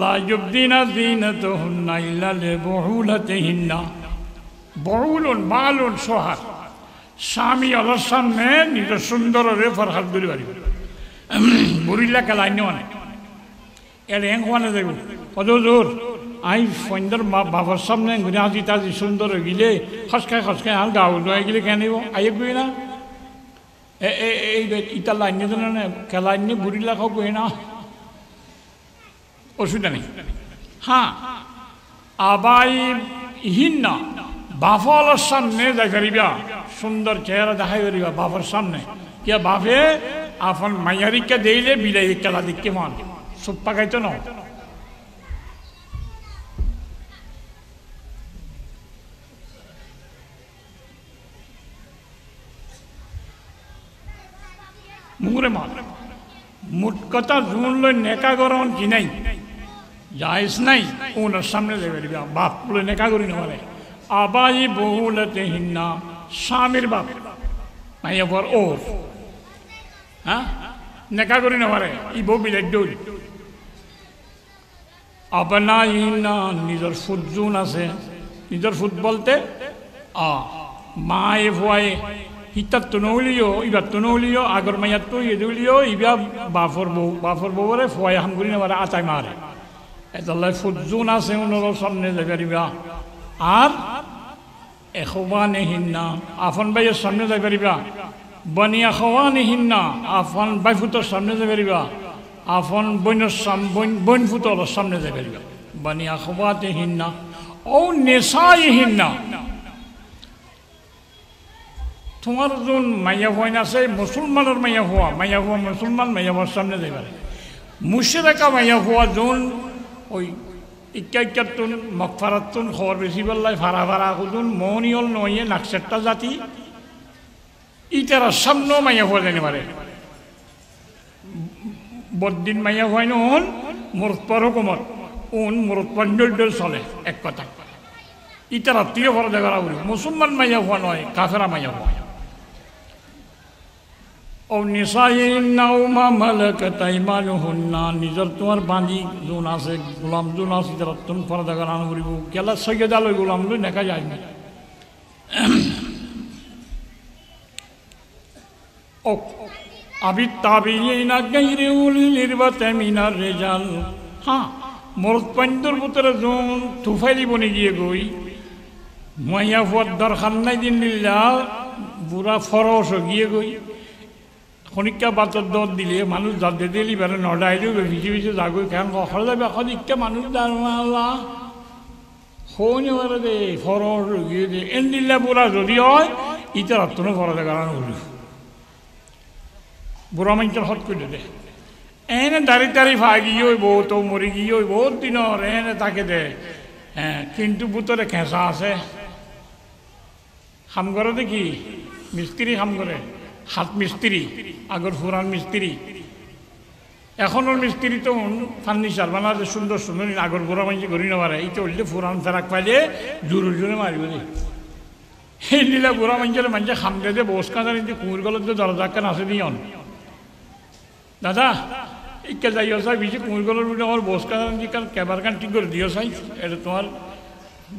লা ইউবদিনা যিনাতাহুন্না ইল্লা লিবুউলাতিহিন্না বউলুন বালুন সোহাগ স্বামী আল্লাহর সামনে নিজের সুন্দরের ফরহাদ করি পারিব বুড়িলা খেলাই মানে এর এং হওয়া না দেব কত জোর আই সন্ধ্যার বাবার সামনে ঘুরে হাজি তাজি সুন্দর গিলে খসকায় আর গাও লয়ে গেলে কেন আই গই না এই ইটা লাইন না খেলাই নি বুড়িলা খাও গই না অসুবিধা নেই হ্যাঁ আবাই হিন্না বাফার সামনে যাই পারিবা সুন্দর চেহারা দেখাই পারিবা বাফার সামনে কে বাফে আপন মাইয়ারিকে দেইলে বিলাই খেলা দিকে মান সব পাকাইতো না মুগুরে মান মোট কথা জুন লই নেকা গরম কি নাই যাইস নাই ওনার সামনে যাই পারিবা বাপ লই নেকা করি না পারে আবাই বহুলতিহিন্না স্বামীর বাপ মাইয়া বর ওর হ্যাঁ নেকা করি না পারে ই বউ বিলেট দৌল আবনাইনা নিজের ফুটজুন আছে নিজের ফুট বলতে মায়ে ভুয়ায়ে হিতার তো নৌলিও ইবার তো নৌলিও আগর মাইয়ার তো ইয়ে দৌলিও ইবা বাফর বউরে ফুয়াই হাম করি না পারে আতাই মারে এতলাই ফুটজুন আছে ওনার সামনে যাই পারিবা আর এখওয়ানিহিন্না আফন ভাইয়ের সামনে যাই পারিবা বনি এখওয়ানিহিন্না আফন বাইফুতর সামনে যাই পারিবা আফন বইন ফুতর সামনে যাই পারিবা বনি এখওয়াতিহিন্না ও নিসাইহিন্না তোমার যোন মাইয়া হইন আছে মুসলমানের মাইয়া হওয়া মুসলমান মাইয়া হওয়ার সামনে যাই পারে মুশরিকা মাইয়া হওয়া যোন ওই ইক্কাতুন মকফারাতুন খবর বেশি বললাই ফারা কুদুন মোহনিয়ল নইয়ে নাকশেটটা জাতি ইতারা সামনে মাইয়া হওয়া জানি পারে বদিন মাইয়া হয় নুন মুরতপর হুকুমত উন মুরতপঞ্জল চলে এক কথা ইতারা তিয় ভরা জায়গা মুসলমান মাইয়া হওয়া নয় কাফেরা মাইয়া হওয়া ও নিসাইহিন্না মা মালাকাত আইমানুহুন্না নিজের তোমার বাঁধি জোন আছে গোলাম জোন আছে যারা তুমি পর্দা করান করিব গেলা সৈয়দা লই গোলাম লই নেকা যায় না ও আবি তাবিয়িনা গায়রি উলিল ইরবাতি মিনার রিজাল হ্যাঁ মরদ পান্দর ভিতরে জোন তুফাইলি বনে গিয়ে গই মাইয়া ফুয়ার দরকার নাই দিন লিল্লাহ বুড়া ফরস গিয়ে গই খনিকা বাতর দর দিলে মানুষ যাতে দিলি বেড়ে নডাইলেও ভিজে যাগই কেন কখল যাবে এখন ইকা মানুষ দাঁড়া হইনি বেড়ে দে ফরস গিয়ে দে এন দিল্লা বুড়া যদি হয় ইটার অত্তনো ফরদে গাড়ানো হল বুড়া মানুষের হট করে দে এনে দাঁড়ি ফাই গিয়ে হইব তো মরি গিয়ে হইব বহুত দিনের এনে তাকে দে হ্যাঁ কিন্তু বুতরে খেঁচা আছে খাম করে দেখি মিস্ত্রি খাম করে হাত মিস্ত্রি আগর ফুরান মিস্ত্রি এখনের মিস্ত্রি তো ফার্নিচার বানাতে সুন্দর সুন্দর আগর বুড়া মানুষ করি না পারে এইটা উঠলে ফুরান ফেরাক পাইলে জোরে মারিব দে এই লীলা বুড়া মানুষের খামকে যে বস কাঁদা নিতে কুমির গলত যে দরজা কান আছে দিয়ন দাদা ইকে যাইও চাই বেশি কুমির গলের বুঝে আমার বস কাঁদা নিতে কারণ কেবার কান ঠিক করে দিও চাই এটা তোমার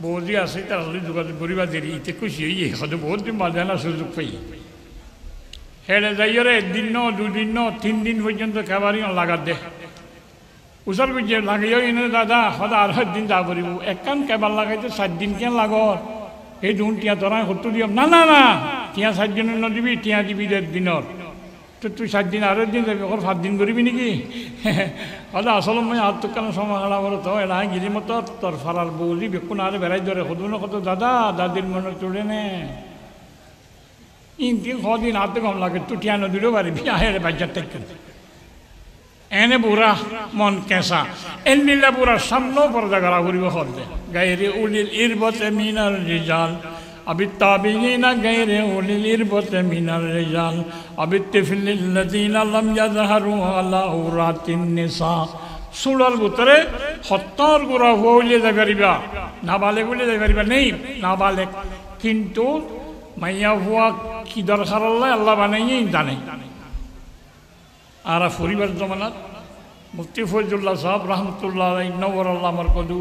বৌদি আছে তার যোগাযোগ করিবা দেরি ইতে খুশি হইয়ে হয়তো বহুত দিন বাজে না সুযোগ পাই হেলে যাইও রে 1 দিন ন 2 দিন ন 3 দিন পর্যন্ত খাবারই লাগাত দে উচার বুঝে লাগাইও এনে দাদা সদা আর 1 দিন যা করিব একখান কেবার লাগাইতে 7 দিন কেন লাগত এই দুন টিয়া তোরা সত্তর দিও না টিয়া 7 দিনের নদিবি টিয়া দিবি 1 দিনের তো তুই 7 দিন আর 1 দিন যাবি ওর 7 দিন করবি নাকি সদা আসল মই হাত তো কেন সময় খেলা বলো তো এরা গিরি মতো তোর ফারার বৌদি বেকুন আরে বেড়াই ধরে সদু না কত দাদা দাদির মনে চলে নে ইনদিন কদিন হাতে কম লাগে তুই টিয়া নদীরও পারিবি আহের বাজার থেকে এনে বুড়া মন কেঁচা এমনিলা বুড়ার সামনেও পর্দা করা করিব হতে গায়েরে উলিল ইরবতে মিনার রিজাল আবিত্তাবিয়িনা গায়রে উলিল ইরবাতি মিনার রিজাল আবিত্তিফিল্লাযীনা লাম ইয়াযহারু আলা আওরাতিন নিসা। সূরার ভিতরে হত্যার গোড়া হইলে যাই পারিবা, নাবালেগ হইলে যাই পারিবা নেই, নাবালেগ। কিন্তু মাইয়া হুয়া কি দরকার আল্লাহ বানাইয়ে জানে। আর পরিবার জমানাত মুফতি ফয়জুল্লাহ সাহেব রহমতুল্লাহ নবর আল্লাহ আমার কদু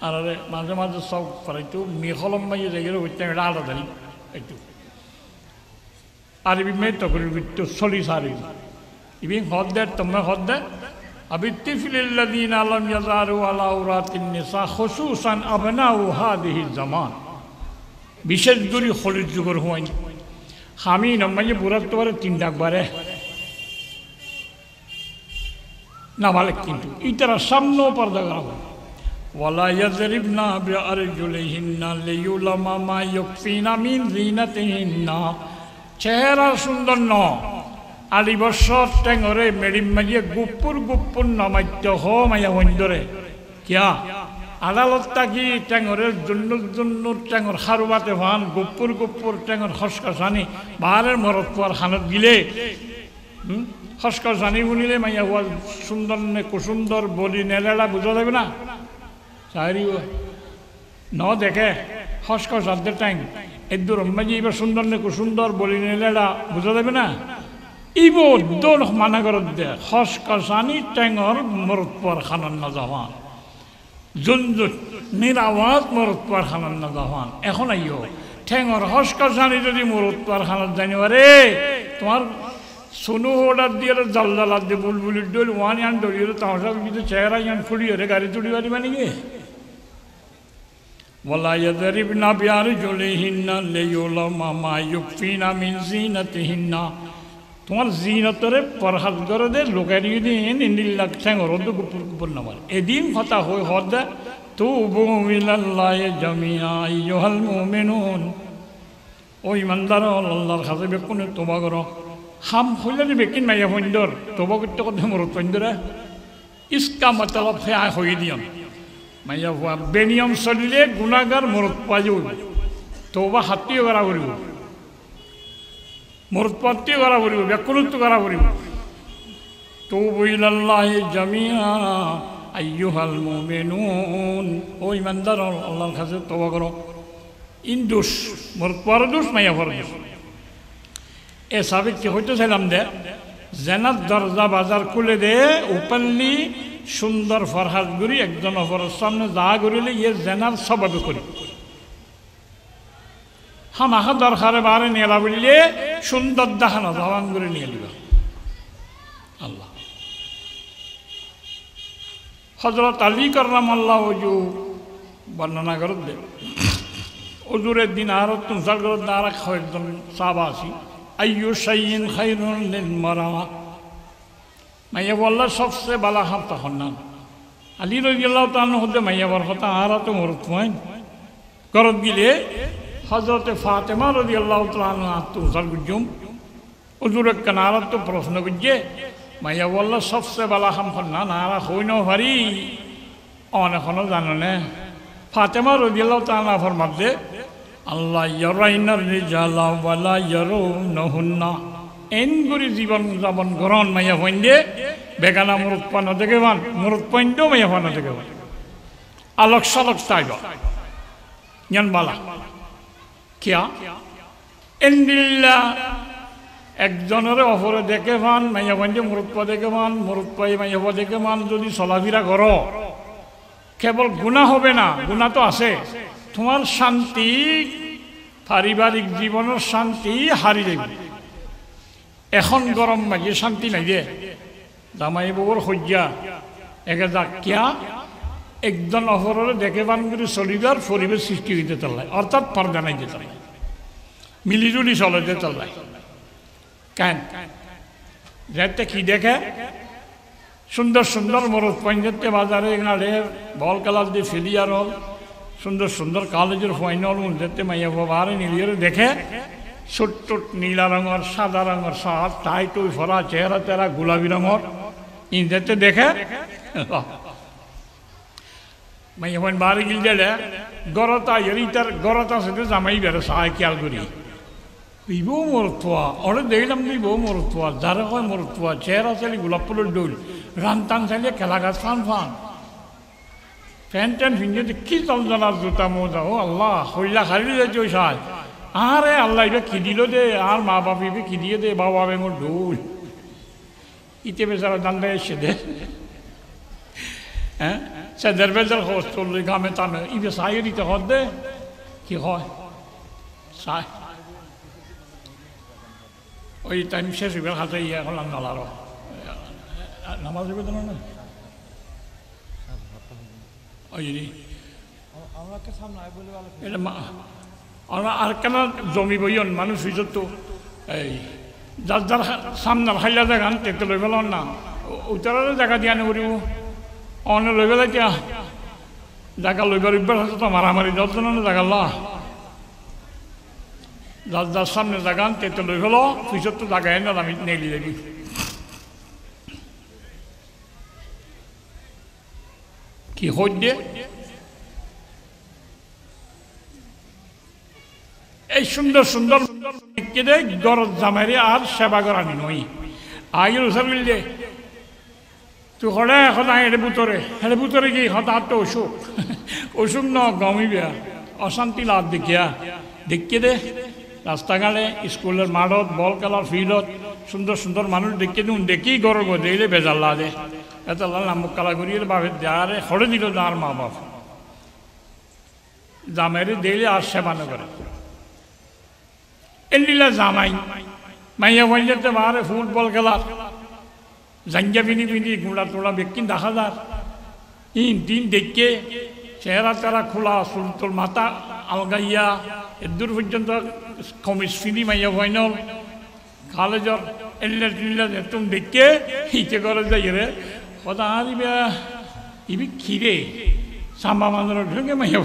আর মাঝে মাঝে সব একটু মেখলম মাইয়ে জায়গায় হইতে এটা আলাদা একটু আরবি মেয়ে তখন চল্লিশ আরবি ইবিং হদ দেয় তোমরা হদ দেয় আবিত্তিফিল্লাযীনা লাম ইয়াযহারু আলা আওরাতিন নিসা খুসুসান আবনাউ হাদিহি জামান। বিশেষ করে হলুদ যুগর হয়নি আমি নম্মাইয়ে বুড়াতে পারে তিনটা একবারে না ভালো, কিন্তু ইতারা সামনেও পর্দা করা হয়। ওয়ালা ইয়াযরিবনা বিআরজুলিহিন্না লিয়ুলামা মা ইয়াকফিনা মিন যিনাতিহিন্না। চেহারা সুন্দর ন আলি বছর টেঙরে মেডিম মাগিয়ে গুপুর গুপুর নামাইত্য হ মাইয়া বন্ধরে কিয়া আদালত তাকি টেঙরের জন্য টেঙর হারুবাতে ভান গুপুর গুপুর টেঙর হস্কাসানি বাহারের মরত পোয়ার খানত গিলে হস্কাসানি বুনিলে মাইয়া হওয়া সুন্দর নে কুসুন্দর বলি নেলেলা বুঝা যাবে না চারি ন দেখে হস্কাসাদের ট্যাং এদুর মাঝে এবার সুন্দর নে কুসুন্দর বলি নেলেলা বুঝা যাবে না। ইবো দোল মানা করত দে হস্কাসানি টেঙর মরত পোয়ার খানত না যাওয়ান জঞ্জুট নিরাওয়াজ মরত পার খানার না জাহান। এখন আইও ঠেঙর হস্কার জানি যদি মরত পার খানার জানিবারে তোমার সোনু অর্ডার দিয়ে জাল জালার দিয়ে বুলবুলির ডোল ওয়ান ইয়ান দড়িয়ে তাহলে কিন্তু চেহারা ইয়ান ফুলিয়ে গাড়ি তুলি পারি মানে গে ওয়ালা ইয়াযরিবনা বিআরজুলিহিন্না লিয়ুলামা মা ইউকফিনা মিন যিনাতিহিন্না। তোমার জিনতরে পরহাদ করে দে লোকের দিন ইন্দিল্লাহ ঠেঙর গুপুর গুপুর নামার এদিন হতা হয়ে হদ তুবু ইলাল্লাহি জামিআ আইয়ুহাল মুমিনুন। ও ইমানদার আল্লাহর কাছে বেকুনে তোবা করো হাম হইলে বেকিন মাইয়া ফন্দর তোবা করতে করতে মরত ফন্দরা ইসকা মতলব হে হই দিয়ন মাইয়া হওয়া বেনিয়ম চলিলে গুণাগার মরত পাওয়া যাব তোবা হাতিও করা করিব মরতপাতি করা করিব ব্যাকুলত্ব করা করিব। তুবু ইলাল্লাহি জামিআ আইয়ুহাল মুমিনুন। ও ইমানদার আল্লাহর কাছে তওবা করো। ইন্দুস মরতপার দোষ মাইয়া ফর দোষ এ সাবিক কি হইতেছিলাম দে জেনাত দরজা বাজার খুলে দে ওপেনলি সুন্দর ফরহাদ গুরি একজন অপরের সামনে যা করিলে ইয়ে জেনার স্বভাবে করি হামাহা দরকারে বারে নেলা বললে সুন্দর দেখানো জবান করে নিয়ে নিবা আল্লাহ। হযরত আলী কাররামাল্লাহু ওয়াজহু বর্ণনা করে দে হুজুরের দিন আর তুমসার করে দ্বারা কয়েকজন সাহাবা আছি আইয়ু শাইইন খায়রুন লিল মারা মাইয়া বললা সবচেয়ে বালা হাত তখন না আলী রাদিয়াল্লাহু তাআলা হতে মাইয়া বর কথা আর তো মরত হয় করত গিলে হযরতে ফাতেমা রাদিয়াল্লাহু তাআলা তুমসার গুজুম হুজুরের কানারাত তো প্রশ্ন করছে মাইয়া বললা সবচেয়ে বালা হাম না নারা হইন ভারি অনেকক্ষণও জানো না ফাতেমা রাদিয়াল্লাহু তাআলা ফরমাতে আল্লাহ ইয়ারাইনার রিজালা ওয়ালা ইয়ারুনহুন্না এন করে জীবন যাপন গ্রহণ মাইয়া হইন্দে বেগানা মুরত পানো দেখে বান মুরত পয়েন্টও মাইয়া পানো দেখে বান আলোক সালক তাইব জ্ঞান বালা কিয়া এন্দিল্লা একজনের অপরে দেখে পান মাইয়া পাইন্দে মুরত পা দেখে পান মুরত পাই মাইয়া পা দেখে পান যদি চলাফেরা করো কেবল গুনাহ হবে না গুনাহ তো আছে তোমার শান্তি পারিবারিক জীবনের শান্তি হারি যাবে। এখন গরম মাঝে শান্তি নাই দে জামাই বউর হজ্জা একে যাক কিয়া একজন অপরের দেখে পান করে চলিবার পরিবেশ সৃষ্টি হইতে চালায় অর্থাৎ পর্দা নাই যেতে মিলিজুলি চলাইতে চালায় কেন যাতে কি দেখে সুন্দর সুন্দর মরদ পয়েন্টে বাজারে গাড়ের বল কালার দিয়ে ফেলিয়ার হল সুন্দর সুন্দর কলেজের ফাইনাল যেতে মাইয়া বাবারে নীলিয়ারে দেখে ছোট্ট নীলা রঙের সাদা রঙের শার্ট টাই টুই ফরা চেহারা তেরা গোলাপি রঙের যেতে দেখে মাই এখন বাড়ি গিল দিলে গরতা এরিতার গরতা সাথে জামাই বেড়ে সাহায় খেয়াল করি ইবও মরতুয়া ওরে দেখলাম ইবও মরতুয়া যারা হয় মরতুয়া চেহারা চালি গোলাপ ফুলের ডোল রান টান চালিয়ে খেলা গাছ ফান ফান ফ্যান ট্যান ফিঞ্জে কি চল জানার জুতা মোজা ও আল্লাহ হইলা খালি যাচ্ছে ওই সাজ আরে আল্লাহ এটা কি দিল দে আর মা বাপ ইবে কি দিয়ে দে বাবা মোর ডোল ইতে বেচারা দান্ডায় এসে দে হ্যাঁ সেদের বেজার খোঁজ চললে গামে টানে ইবে সাইয়ে দিতে হত দে কি হয় সাই ওই টাইম শেষ হইবার হাতে ইয়ে এখন নালারো নামাজ হইবে তো না ওই এটা আমরা আর কেন জমি বইন মানুষ হইত তো এই যার যার সামনে হাইলা জায়গা তেতে লই পেলাম না উত্তরের জায়গা দিয়া নকরিব অন্য লই পেলাই এতিয়া জায়গা লইবার অভ্যাস আছে তো মারামারি দশজন জায়গা ল যার যার সামনে জায়গা তেতে লই পেল পিছত তো জায়গায় না আমি নেলি যাবি কি হইছে এই সুন্দর সুন্দর কেদে গরজ জামাইরে আর সেবা করানি নই আগের ওসর মিললে তুই হলে এখন হেঁটে বুতরে কি হঠাৎ তো অসুখ অসুখ ন গমিবে অশান্তি লাভ দেখিয়ে দে রাস্তাঘাটে স্কুলের মাঠত বল খেলার ফিল্ডত সুন্দর সুন্দর মানুষ দেখিয়ে দিন দেখি গরব দিলে বেজার লা দে এত নামুক কালা করিয়ে বাপের দেয়ারে হরে দিল আর মা বাপ জামাইরে দিলে আর সেবা না করে এলিলা জামাই মাইয়া ভাইয়াতে বাহারে ফুটবল খেলার জাঞ্জা পিনি পিনি গুঁড়া তোলা বেকিন দেখা যার দিন দেখে চেহারা তেরা খোলা চুল মাথা আলগাইয়া এদূর পর্যন্ত কমিস ফিনি মাইয়া ভাইনল কলেজর এলিলা টিলিলা তুমি দেখে ইচ্ছে করে যাই রে কথা ইবা ইবি খিরে সাম্বা মানুষের ঢুকে মাইয়া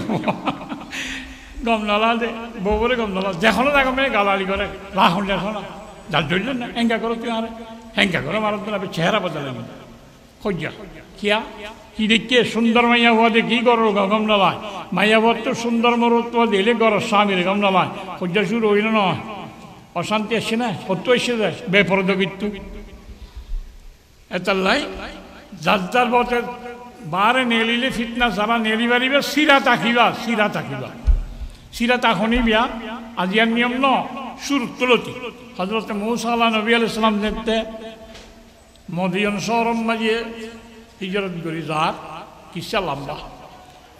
গম নলা দে বউরে গম নলা যেখনো দেখো মেয়ে গালালি করে রাহুল দেখো না যার ধরলেন না হেঙ্গা করো তুই আর হেঙ্গা করো মারত না চেহারা বদলে খোঁজা কিয়া কি দেখে সুন্দর মাইয়া হওয়া দে কি করো গম নলায় মাইয়া হওয়ার তো সুন্দর মরত্ব দিলে গর স্বামীর গম নলায় খোঁজা শুরু হইল না অশান্তি আসছে না সত্য এসে যায় বেপরদ কিন্তু এতাল্লাই যার যার বছর বারে নেলিলে ফিটনা যারা নেলি পারিবে সিরা তাকিবা সিরা তাখনি বিয়া আজিয়ার নিয়ম ন সুর তুলতি হজরত মূসা আলাইহিস নবী আলাইহিস সালাম দেখতে মদিয়ন শহরম মাঝে হিজরত করি যার কিসা লম্বা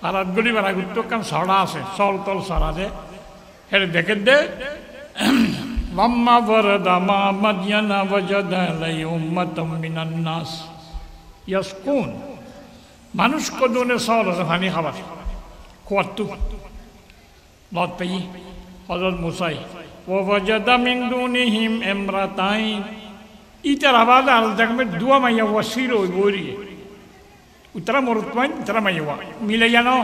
আর গলি বেড়া গুত্ত কান ছড়া আছে চল তল ছড়া দে হেরে দেখে দে মাম্মা বরদা মা মাদিয়ানা ওয়াজাদা লাই উম্মাতাম মিনান নাস ইয়াসকুন মানুষ কদনে সর পানি খাবার খোয়াত্তু লত পেয়ে হজরত মুসাই ওয়াজাদা মিন দুনিহিম ইমরাতাইন ইতার আবাদ আল জাগমে দুয়া মাইয়া ওয়াসিরো গোরি উতরা মরুতমান ইতরা মাইয়া মিলে জানো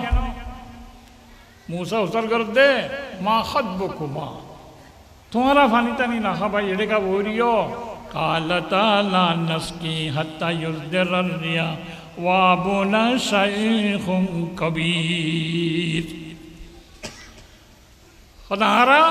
মুসা উত্তর কর দে মা খাতবুকুমা তোমারা পানি টানি না খাবাই এড়ে কা বরিও কালাতা লা নাসকি হাত্তা ইউজদিরার রিয়া ওয়া বুনা শাইখুন কবীর খদারা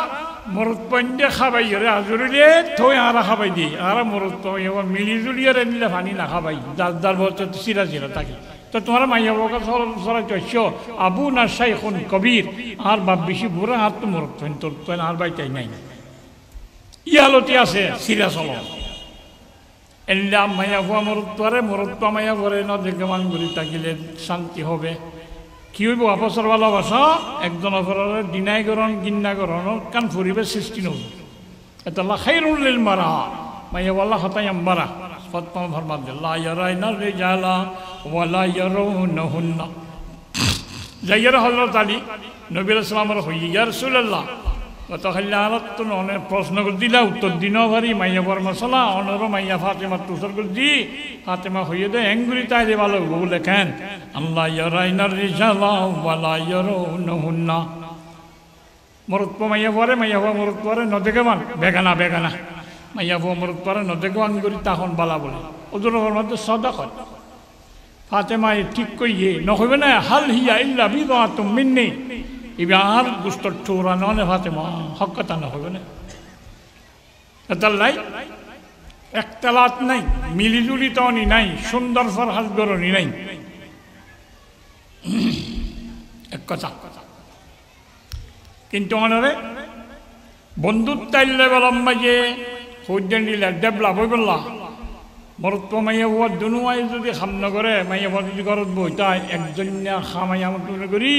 মরুত পন্ডে খাবাই রে আজুরিলে থই আরা খাবাই দি আরা মরুত তো এবার মিলি জুলিয়ে রে নিলে পানি না খাবাই দার বলতে সিরা সিরা থাকে তো তোমার মাইয়া বকা সরা চইছো আবু না শাইখুন কবীর আর বাপ বেশি বুড়া আর তো মরুত তোর তো আর বাইটাই নাই ইয়ালতি আছে সিরা চলো এল্লা মাইয়া ভুয়া মরুত মাইয়া ভরে না দেখে মানগুলি থাকিলে শান্তি হবে কি হইব আপসর ভালোবাসা একজন অপরের ডিনাইকরণ গিন্নাকরণ কান পরিবেশ সৃষ্টি নব এটা খাইরুল লিল মারা মাইয়া ওয়াল্লা হতায়াম মারা ফাতমা ফরমান লা ইয়ারাইনা রিজালা ওয়ালা ইয়ারুনহুন্না যাইয়ার হযরত আলী নবী রাসূলুল্লাহ হই ইয়া রাসূলুল্লাহ তাহলে আর তো অনেক প্রশ্ন করে দিলা উত্তর দিনও ভারি মাইয়া বর মশলা অনর মাইয়া ফাতেমা তুষর করে দি ফাতেমা হইয়ে দে এঙ্গুরি তাই দে ভালো বলে কেন আল্লাহ ইয়ারাইনার রিজালা ওয়ালা ইয়ারুনহুন্না মরুত মাইয়া মরুত পরে ন দেখে মান বেগানা মাইয়া মরুত পরে ন দেখে আঙ্গুরি তখন বালা বলে ওদের মধ্যে সদা কর ফাতেমা ঠিক কইয়ে নহইবে না হাল হিয়া ইল্লা বিদাতুম মিন্নি এবার গুস্তর ঠোরা ননে ফাতেমা হক কথা নহইবে না তাল্লাই একতলাত নাই মিলিজুলি তনি নাই সুন্দর ফরহাস গরনি নাই এক কথা কিন্তু অনরে বন্ধুত্বাইলে বলম্বা যে হইদেন দিলে ডেভেলপ হয়ে বললা মরত্ব মাইয়া হওয়ার দুনুয়াই যদি খাম নগরে মাইয়া হওয়া যদি ঘরত বই তাই একজন খামাই আমার করি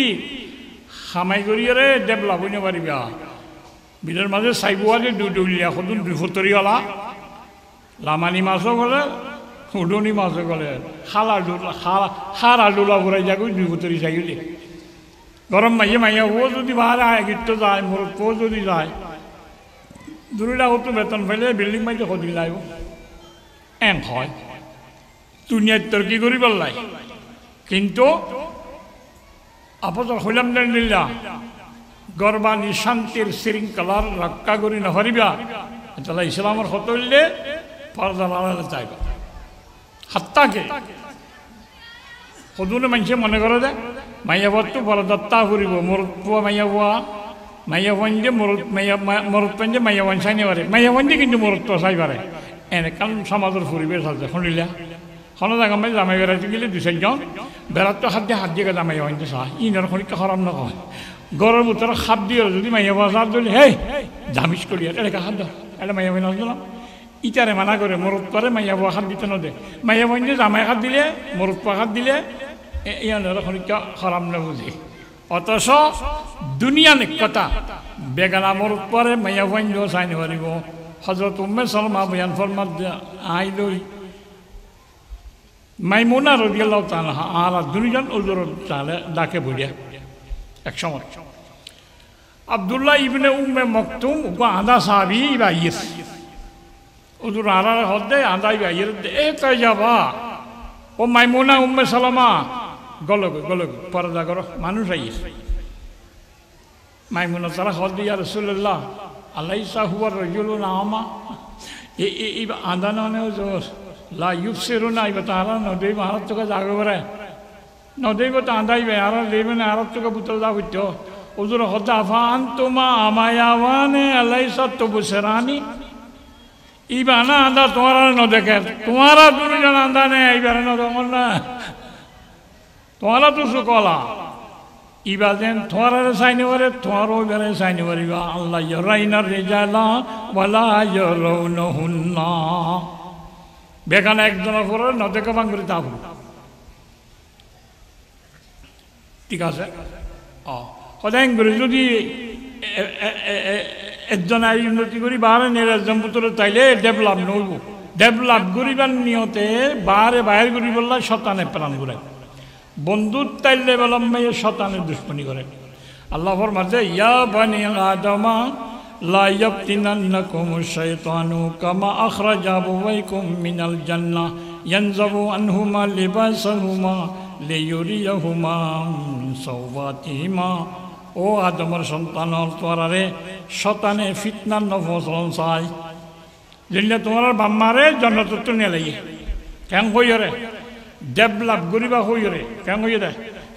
খামাই করি রে ডেভেলপ হইতে পারিবা বিলের মাঝে চাইবুয়া যে দুলিয়া সদুন 270 লামানি মাছও গলে উদনি মাছও গলে খালা ডোলা ঘুরাই যাগো 270 চাইলে গরম মাইয়া হো যদি বাহারে আয় গিট যায় মরত্ব যদি যায় দুটা হতো বেতন পাইলে বিল্ডিং মাইতে সদিন লাগব এন হয় দুনিয়ার তর্কি করি পেলাই কিন্তু আপতর হইলাম দিল্লা গর্বানি শান্তির শৃঙ্খলার রক্ষা করি নভরিবা তাহলে ইসলামের হত হইলে পর্দা লাগালে চাইবা হাত্তাকে সদুনে মানুষে মনে করে যে মাইয়াবতো পরদত্তা ফুরিব মরুয়া মাইয়াবান যে মরুত্বান যে মাইয়াবান চাইনে পারে মাইয়াবান যে কিন্তু মরুত্ব চাই পারে এনেকান সমাজের পরিবেশ আছে শুনিলা শোনা জাগা মাই জামাই বেড়াইতে গেলে 2-4জন বেড়াতো হাত দিয়ে জামাই বান্ধে চা ইনার খনিকা খরাম নকয় গড়ের ভিতরে খাপ দিয়ে যদি মাইয়াবা চাপ দিলে হেই জামিজ করি এনেকা হাত দাও এটা মাইয়াবাই নাচলাম ইটারে মানা করে মরুত করে মাইয়াবা হাত দিতে নদে মাইয়াবান যে জামাই হাত দিলে মরুত্বা হাত দিলে ইয়ানের খনিকা খরাম না বুঝি অথচ দুনিয়া নিকতা বেগানা মরুত পরে মাইয়াবান চাইনি পারিব হজরত উম্মে সালমা বয়ান ফরমাত আইলই মাইমুনা রাদিয়াল্লাহু তাআলা আর দুইজন ওজর তালে ডাকে বইয়া এক সময় আব্দুল্লাহ ইবনে উম্মে মকতুম ও আদা সাহাবী বাইস ওজর আরা হদে আদা বাইর এ তাই যাবা ও মাইমুনা উম্মে সালমা গলো পর্দা করো মানুষ আইস মাইমুনা তারা হদে ইয়া রাসূলুল্লাহ আলাইসা হুয়া রাজুলুন আমা এই আদা ননে ওজর লা ইউফসিরুনা ইবা তারা নদী ভারত থেকে জাগো করে নদী তো আদাইবে আর দেবে না আরব থেকে বুতল দা হইতো ওজুর হদা ফান তোমা আমায়াওয়ানে আলাইসা তুবসরানি ইবানা আদা তোমারা ন দেখে তোমারা দুজন আদা নে ইবারে ন দমন না তোমারা তো সুকলা ইবা যেন তোমারা সাইনে করে তোমারও বেরে সাইনে করিবা আল্লাহ ইয়ারাইনা রিজালা ওয়ালা ইয়ারাউনহুন্না বেগানা একজনের পরে ন দেখে বাঙ্গুরি তা ঠিক আছে সদায় করে যদি একজন আই উন্নতি করি বাহারে একজন পুত্র তাইলে ডেভেলপ নইব ডেভেলপ করিবার নিয়তে বাহারে বাহির করি বললে শতানে প্রাণ ঘুরে বন্ধুত তাইলে বললাম শতানের দুশ্মনী করে আল্লাহ ফরমাতে ইয়া বানি আদমা লা ইয়াফতিনান্নাকুম শাইতানু কামা আখরাজা আবওয়াইকুম মিনাল জান্নাহ ইয়ানজাবু আনহুমা লিবাসাহুমা লিয়ুরিয়াহুমা মিন সাওয়াতিহিমা ও আদমের সন্তানর তোরারে শতানে ফিতনার নফসলন চাই যেটা তোমার বাম্মারে জন্নতত্ব নিয়ে লাগে কেন কইরে ডেভেলপ করিবা কইরে কেন কইরে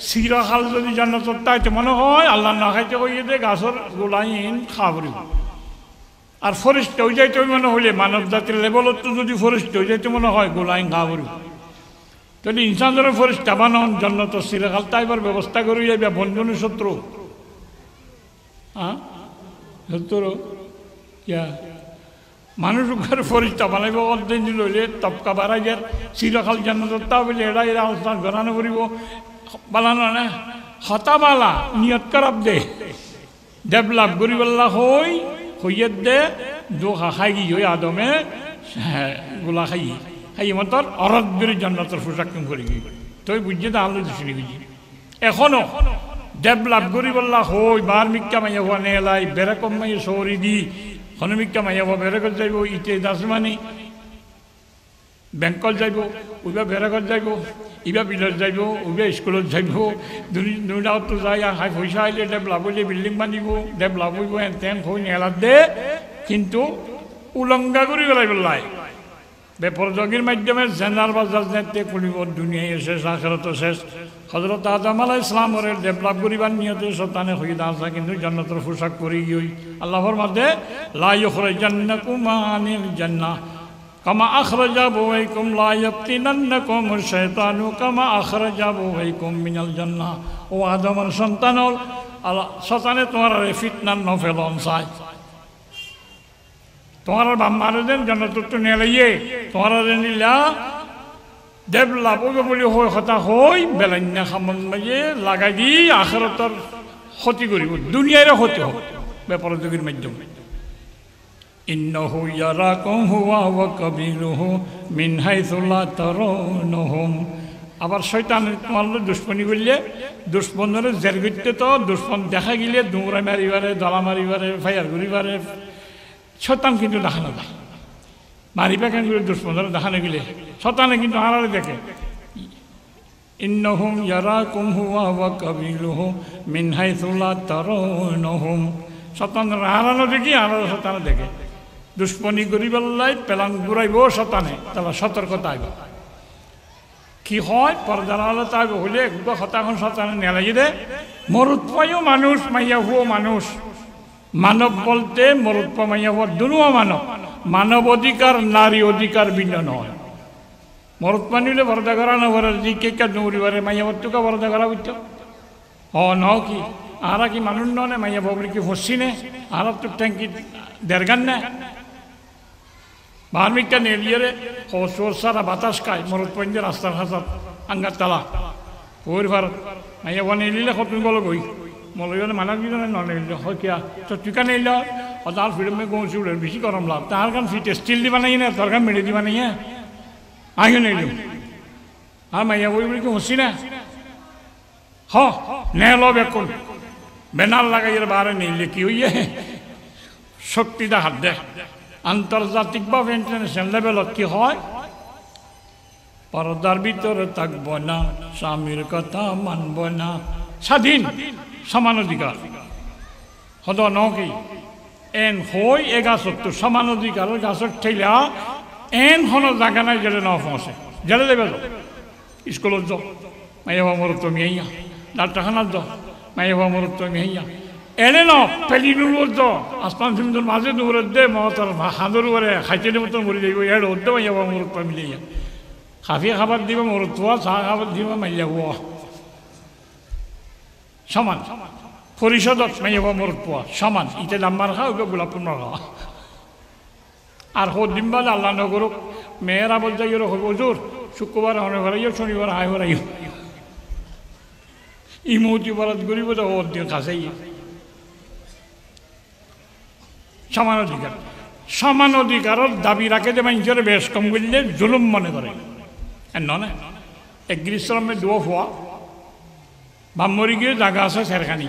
চিরকাল যদি জন্নতত তাইতে মনে হয় আল্লাহ না খাইতে কইয়ে দে গাছর গোলাইন খাবরিব আর ফরেস্ট হয়ে যাইতে মনে হইলে মানব জাতির লেভেলত যদি ফরেস্ট হয়ে যাইতে মনে হয় গোলাইন খাবরিব তাহলে ইনসান ধরে ফরেস্ট বানান জন্নত চিরকাল তাইবার ব্যবস্থা করে যাইবা বন্ধনের শত্রু হ্যাঁ শত্রু কিয়া মানুষ ঘরে ফরিস্তা বানাইব অর্ধেক লইলে তপকা বাড়াই যার চিরকাল জন্নত তা বলে এরা এরা আলোচনা গড়ানো করিব বানানো না হতাবালা নিয়ত খারাপ দে ডেভেলপ করিবাল্লা হইয়ে দে দোখা খাই হই আদমে গোলা খাই মতর অরদ বেরি জন্নতর পোশাক করি তুই বুঝছে তো আলো দিছি বুঝি এখনো ডেভেলপ করিবাল্লা হই বার মিক্কা মাইয়া হওয়া নেলাই বেরকম মাইয়া সৌরি দি হনুমিকা মাইয়া হওয়া বেরকত যাইব ইতে দাসমানি বেংকত যাইব উবা বেরকত যাইব ইবা বিলত যাইব উবা স্কুলত যাইব দুটাতো যাই হাই পয়সা আইলে ডেভেলপ হইলে বিল্ডিং বানিব ডেভেলপ হইব হেন তেন হই নেলাত দে কিন্তু উলংঘা করি পেলাই পেলাই বেপরজগির মাধ্যমে জেনার বাজার যেতে কুলিব দুনিয়ায় শেষ আখেরাত শেষ হযরত আদম আলাইহিস সালামের ডেভেলপ করিবার নিয়তে শয়তানে হইদা আছে কিন্তু জান্নাতের পোশাক পরে গিয়ে আল্লাহর মধ্যে লা ইখরাজান্নাকুম আনিল জান্নাহ কামা আখরাজা আবওয়াইকুম লা ইয়াফতিনান্নাকুম শাইতানু কামা আখরাজা আবওয়াইকুম মিনাল জান্নাহ। ও আদমের সন্তান আল্লাহ শয়তানে তোমার ফিতনার নফেলন চায় তোমার বাম্মারে দেন জান্নাত তো নেলাইয়ে তোমার নিলা ডেভেলপ হবে বলে হয় কথা হই বেলাইনা খামন মাঝে লাগাই দি আখিরাতের ক্ষতি করিব দুনিয়ার ক্ষতি হোক বেপরজগির মাধ্যমে। ইন্নাহু ইয়ারাকুম হুয়া ওয়া কাবিলুহু মিন হাইসু লা তারাউনহুম। আবার শয়তান তোমার দুশ্মনী করলে দুশ্মনের জের করতে তো দুশ্মন দেখা গেলে দৌড়া মারিবারে দলা মারিবারে ফায়ার করিবারে শয়তান কিন্তু দেখানো যায় মারিবা কেন করে দুশ্মনের দেখানো গেলে শয়তানে কিন্তু হারারে দেখে। ইন্নাহুম ইয়ারাকুম হুয়া ওয়া কাবিলুহু মিন হাইসু লা তারাউনহুম। শয়তানের হারানো দেখি হারানো শয়তানে দেখে দুশ্মনী করিবার পেলান ঘুরাইব শয়তানে তাহলে সতর্কতা আইব কি হয় পর্দার আলো তাইব হইলে একটু হতাখন শয়তানে নেলাই দে মরুত পাইও মানুষ মাইয়া হুও মানুষ মানব বলতে মরুত পা মাইয়া হুয়া দুনুয়া মানব মানব অধিকার নারী অধিকার ভিন্ন নয়। মরুত মানিলে বরদা করা না বরার জি কে কা দৌড়িবারে মাইয়া বতুকা বরদা করা বুঝছ ন কি আরা কি মানুষ নে মাইয়া ববরি কি হসি নে আরা তো ট্যাঙ্কি দেড়গান না বার্মিকটা নেলিয়ে হসর সারা বাতাস খায় মরুত পয়েন্টে রাস্তার হাসাত আঙ্গার তালা ওর ভারত মাইয়া বনে এলিলে তুমি বলো গই মলয় মানা দিল না নিলে হয় কিয়া তো তুই কানে এল তার ফিল্মে গৌছি উড়ে বেশি গরম লাভ তার কারণ ফিট স্টিল দিবা নাই না তোর কান মেরে দিবা নাই হ্যাঁ আইও নিল আর মাইয়া বই বলি কি হসি না হ নে লো বেকুন বেনার লাগাইয়ের বারে নিলে কি হইয়ে শক্তিটা হাত দে আন্তর্জাতিকভাবে ইন্টারন্যাশনাল লেভেলত কি হয় পর্দার ভিতরে থাকব না স্বামীর কথা মানব না স্বাধীন সমান অধিকার হদ নকি এন হই এ গাছত তো সমান অধিকারের গাছত ঠেলা এন হন জায়গা নাই জেলে ন পৌঁছে জেলে দেবে তো স্কুলত যাও মাইয়া বাবা মরত তুমি আইয়া ডাক্তারখানাত যাও মাইয়া বাবা মরত তুমি আইয়া এনে ন পেলি নুর দ আসমান সিমদুর মাঝে দূর দে মতর হাঁদর করে খাইতে মতন মরি যাইব এর ওদ্দে মাইয়া বাবা মরত মিলে খাফিয়া খাবার দিব মরত চাহ খাবার দিব মাইয়া হুয়া সমান পরিষদত মাইয়া বাবা মরত পোয়া সমান ইতে নাম্বার খাও ওকে গোলাপূর্ণ খাওয়া আর হো ডিম্বাল আল্লাহ নগরক মেয়েরা বল যাই হজুর শুক্রবার হনে ভরাইও শনিবার হাই ভরাইও ইমতি বরাত গরিব তো ওর দিন কাছেই সমান অধিকার সমান অধিকারের দাবি রাখে যে মানুষের বেশ কম করলে জুলুম মনে করে নয় এক গ্রীষ্মের দু হওয়া বামরি গিয়ে জায়গা আছে সেরখানি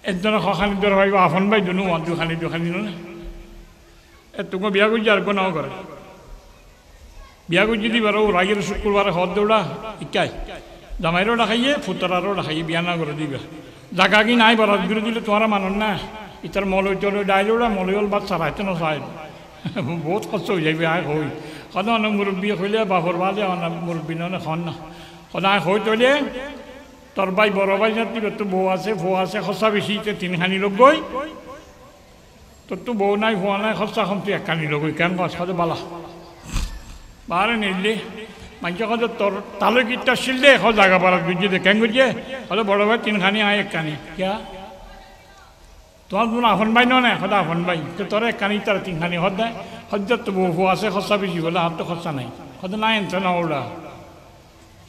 একজনে সখানি দর ভাইব আফন ভাই দুনু দুখানি দুখানি নয় তুমি বিয়া করছি আর কোনাও করে বিয়া করছি দিবার ও রাগের শুক্রবারে হদ দৌড়া ইকাই জামাইরও দেখাইয়ে ফুতরারও দেখাইয়ে বিয়া না করে দিবে জাগা কি নাই বরাত করে দিলে তোমার মানন না ইতার মলয় টলয় ডাইলোড়া মলয়ল বাদ চালাইতে না চাই বহুত কষ্ট হয়ে যাবে আয় হই সদায় অনেক মুরব্বী হইলে বাপর বাদে অনেক মুরব্বী নয় খন না সদায় হই তলে তোর ভাই বড় ভাই জাতি তো বউ আছে খসা বেশি তিনখানি লোক গই তোর তো বউ নাই ভুয়া নাই খসা খাম তুই একখানি লোক কেন গাছ খাতে বালা বারে নিলে মানুষের কথা তোর তালে গীতটা শিললে এখন জায়গা পাড়া বুঝিয়ে দে কেন করছে হয়তো বড় ভাই তিনখানি আয় একখানি কিয়া তোমার কোনো আফন ভাই নয় না সদা আফন ভাই তো তোর একখানি তার তিনখানি হদ দেয় হজ্জার তো বউ ভুয়া আছে খসা বেশি বলে আর তো খসা নাই হয়তো নাই এনছে না ওরা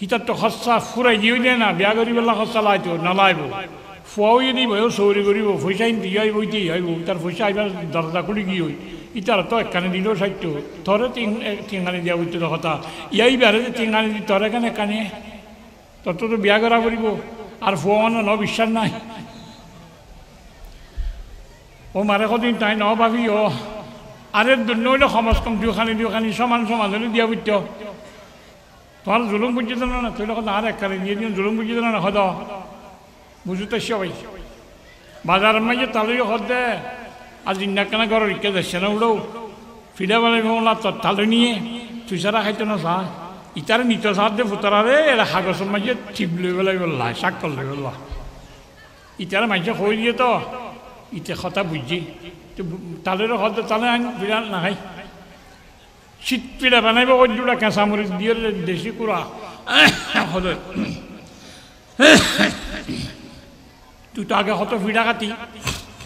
হিতার তো খসা ফুরাই দিও দিয়ে না বিয়া করি পেলা খসা লাইতো নালাইব ফুয়াও দিব চৌরি কৰিব পইচা দিয়ে আইব ইতি আইব তার পয়সা আইবার দরজা খুলি কি হই ইতার তো একখানি দিলেও সাইতো তোরে তিনখানি দিয়া বুঝতে তো কথা ইয়াই বেড়ে যে তিনখানি দি তোর এখানে কানে তোর তো বিয়া করা করিব আর ফুয়া ন বিশ্বাস নাই ও মারে কদিন তাই ন ভাবি ও আরে দুন্য হইলে সমাজ কম দুখানি সমান সমাজনে দিয়া বুঝত তোমার জুলুম বুঝিত না তুই কথা আর একখানি দিয়ে দিন জুলুম বুঝিত না হদ বুঝতে সবাই বাজারের মাঝে তালই হদ দে আজ ইন্না কেনা ঘর রিক্কে যাচ্ছে না উড়ো ফিডা বলে গোলা তোর তালে নিয়ে তুই সারা খাইতো না চা ইতার নিত সাহায্য ফুতরারে এরা হাগসের মাঝে টিপ লই গেলে বললা শাক করলে বললা ইতারা মাঝে হয়ে দিয়ে তো ইতে কথা বুঝছি তো তালেরও হয়তো তালে আন বিরাট না খাই শীত পিঠা বানাইব ওইটা কাঁচামরিচ দিয়ে দেশি কুড়া হলে তুই তো আগে হত পিঠা কাটি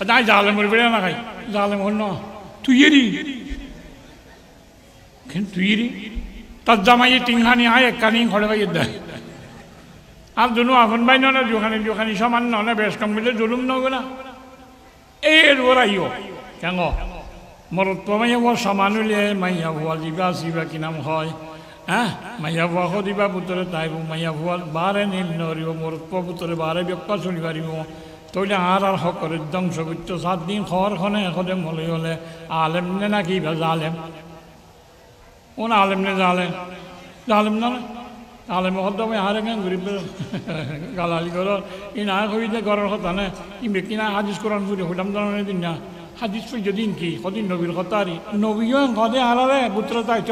নাই জালেমর পিঠা না খাই জালেম হল না তুই এরি তুই এরি তার জামাই তিনখানি আয় একখানি ঘরে বাইয়ে দেয় আর দুনো আপন ভাই না যোখানি সমান না বেশ কম মিলে জুলুম নগো এর ওরাইও কেন মরত মাইয়া বার সমান হইলে মাইয়া ভুয়া দিবা আসিবা কি নাম হয় হ্যাঁ মাইয়া ভুয়া দিবা পুতরে তাইব মাইয়া ভুয়া বারে নীল নরিব মরত পুতরে বারে ব্যক্ত চলি পারিব তৈলে আর হকরের ধ্বংস করতো 7 দিন খরখনে এখনে মলে হলে আলেম নে নাকি জালেম ওন আলেম নে জালেম জালেম না আলেম হতো আমি হারে কেন গরিব গালালি কর ই না কইতে করার কথা না ই ব্যক্তি না হাদিস কোরআন পড়ে হইলাম জানানোর দিন না হাদিস পড়ে দিন কি কদিন নবীর কথা আর নবীও কদে হারারে পুত্র তাইছ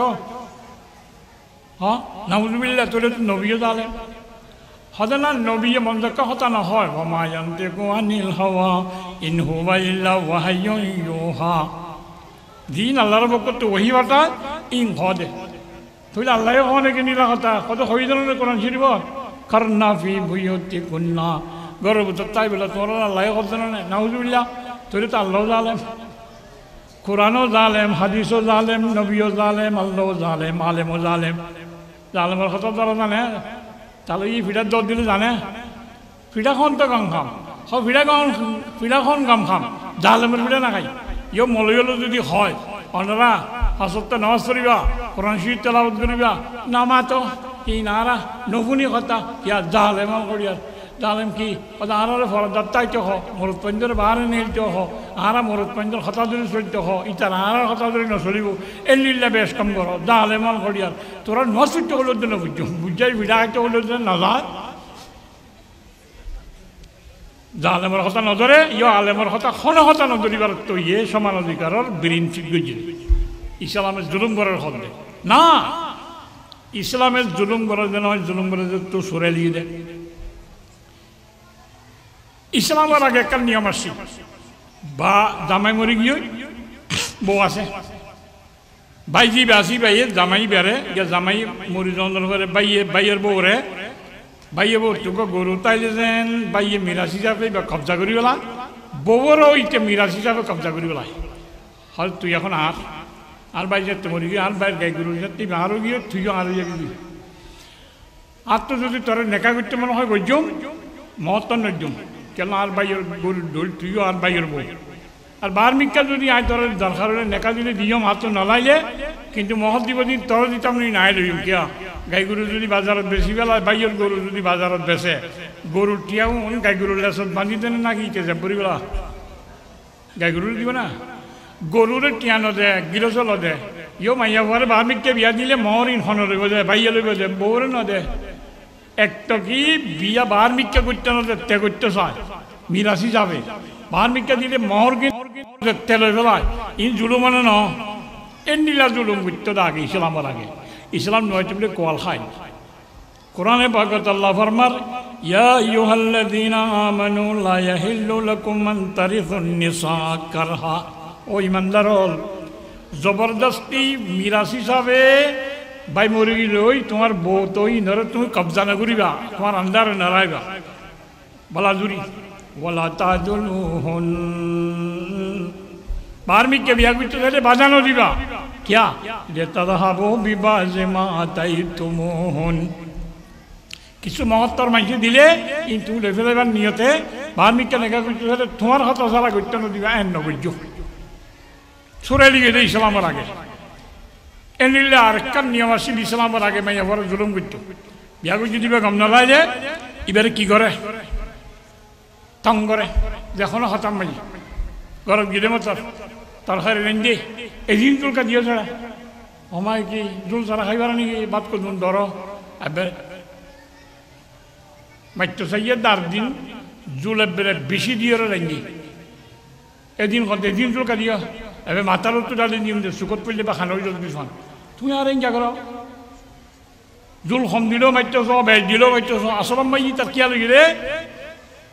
হ্যাঁ নাউজুবিল্লাহ তোরে তো নবীও জালেম হদে না নবী মনজাক্কা হতা না হয় ওমায়ান্তে কুয়ানিল হাওয়া ইন হুয়া ইল্লা ওয়াহাইয়ুন ইউহা দিন আল্লাহর পক্ষ তো ওহি বাটা ইন হদে তুই আল্লাহ অনেকে নিলা কথা কত হই ধরনের কোরআন শরীফ কারনা ফি বুয়ুতি কুন্না গর্বত তাই বলে তোর আল্লাহ কথা না নাউজুবিল্লাহ তোরে তো আল্লাহ জালেম কোরআনও জালেম হাদিসও জালেম নবীও জালেম আল্লাহও জালেম আলেমও জালেম জালেমের কথা তারা জানে তাহলে ই ফিডার দর দিলে জানে ফিডাখন তো গাম খাম ফিডাখন গাম খাম জালেমের ফিডা না খাই ইয়ে মলয়লো যদি হয় অনারা হাসত্তা নামাজ পড়িবা কোরআন শরীফ তেলাওয়াত করিবা নামা তো কি নারা নবুনি কথা ইয়া জালেম করিয়ার জালেম কি আনারে ফরদার তাইতে হ মরুদ পঞ্জের বাহারে নিলতে হ আরা মরুদ পঞ্জের হতা ধরে চলতে হ ইতার আনার হতা ধরে নচলিব এলিল্লা বেশ কম কর জালেম করিয়ার তোরা নচলতে হলো দিন বুঝছো বুঝাই বিড়া খাইতে হলো দিন নাজায় জালেমের হতা নজরে ইয় আলেমের হতা খন হতা নজরিবার তো ইয়ে সমান অধিকারের বিরিঞ্চি গজিল ইসলামের জুলুম করার হতে না ইসলামের জুলুম করার জন্য জুলুম করার তো সরে দিয়ে দেয় ইসলামের আগে একটা নিয়ম আসছে বা জামাই মরে গিয়ে বউ আছে বাইজি বাসি বাইয়ে জামাই বেড়ে জামাই মরি জন্ম করে বাইয়ের বউরে বাইয়ে বউ তোকে গরু তাইলে যেন বাইয়ে মিরাজ হিসাবে বা কবজা করি পেলা বউরও ইতে মিরাজ হিসাবে কবজা করি পেলাই হল তুই এখন আর বাই যেতে মরি গিয়ে আর বাইর গাই গরু তুই আরও গিয়ে তুইও আরও যাবি আর তো যদি তোর নেকা করতে মনে হয় গজ্জম মহত্ব নজ্জম কেন আর বাইয়ের গরু ডোল তুইও আর বাইয়ের বউ আর বার মিক্কা যদি আয় তোর দরকার হলে নেকা দিলে দিয়ম হাত নালাইলে কিন্তু মহৎ দিব দিন তোর দিতাম নাই লইম কিয়া গাই গরু যদি বাজারত বেশি বেলা বাইয়ের গরু যদি বাজারত বেচে গরুর টিয়াও গাই গরুর লেসত বান্ধি দেন নাকি ইতে পরিবেলা গাই গরু দিব না গরুরে টিয়া নদে গিরস লদে ইয় মাইয়া ঘরে বার মিক্কে বিয়া দিলে মহর ইনখন লইব দে বাইয়ে লইব দে বউরে নদে একটা কি বিয়া বার মিক্কা করতে নদে তে করতে চায় মিরাসি যাবে বার মিক্কা দিলে মহর তেল ফেলায় ইন জুলুম মানে ন এন্ডিলা জুলুম করতে আগে ইসলামের আগে ইসলাম নয় বলে কোয়াল খায় কোরআনে পাকত আল্লাহ ফরমার ইয়া আইয়ুহাল্লাযীনা আমানু লা ইয়াহিল্লু লাকুম আন তারিসুন নিসা কারহা ও ইমানদার জবরদস্তি মিরাস হিসাবে বাই মরি লই তোমার বউ তো ইনরে তুমি কবজা না করিবা তোমার আন্দারে নারাইবা বলা জুরি ওয়ালা তাজুলুহুন বার্মিককে বিয়া করতে গেলে বাজানো দিবা কিয়া যে তাদাহাবু বিবাজে মা আতাইতুমুহুন কিছু মহত্তর মাইছে দিলে কিন্তু লেফেলেবার নিয়তে বার্মিককে নেগা করতে গেলে তোমার হাত সারা করতে না দিবা এন নবজ্য ছুড়ে লিগে দেয় ইসলামের আগে এনিলে আর একটা নিয়ম আসছিল ইসলামের আগে মাইয়া বড় জুলুম করত বিয়া করতে দিবে গম না যায় যে এবারে কি করে তং করে যখন হতাম মাই গরম গিলে মতো তরকারি রেঞ্জে এদিন চুলকা দিয়ে ছাড়া আমায় কি জুল ছাড়া খাইবার নাকি বাদ করুন ধরো এবার মাইতো চাইয়ে 10 দিন জুল এবারে বেশি দিয়ে রেঞ্জি এদিন কত এদিন চুলকা দিয়া এবার মাথার তো ডালি নিয়ম দে চুকত পড়লে বা খানোর জল কিছুমান তুমি আর এনজা করো জোল কম দিলেও মারতেছ বেজ দিলেও মারতেছ আসলাম মাই তার কিয়া লাগিলে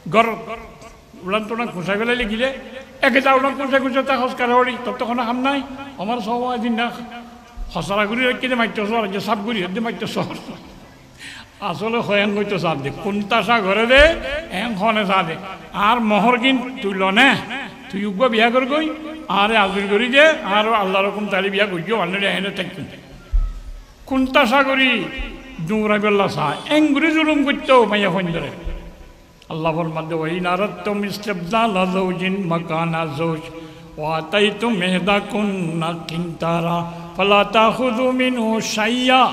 গর উলান টোলান খুঁচাই পেলাই লিখিলে একেটা উলান খুঁচাই খুঁচাই তা খোঁজ কারোরি তোর তো কোনো কাম নাই আমার সব দিন না খসড়া গুড়ি রেখে মারতেছ আর যে সাপ গুড়ি রেখে মারতেছ আসলে হয়ান করতে চাপ দে কোনটা চা ঘরে দে এন খনে চা দে আর মহর কিন তুই লনে তুই উগ্র বিয়া কর গই আর আজুর করি দে আর আল্লাহ রকম তালি বিয়া করিও অন্য এনে থাকতেন কোনটা চা করি ডুমরা বেল্লা চা এংগুড়ি জুলুম করতেও মাইয়া হইন ধরে আল্লাহ ফরমাতে ওই নারাত্তুম ইস্তিবদাল যাওজিন মাকানা যাওজ ওয়াতাইতুম ইহদাকুন্না কিনতারা ফালা তাখুযু মিনহু শাইয়্যা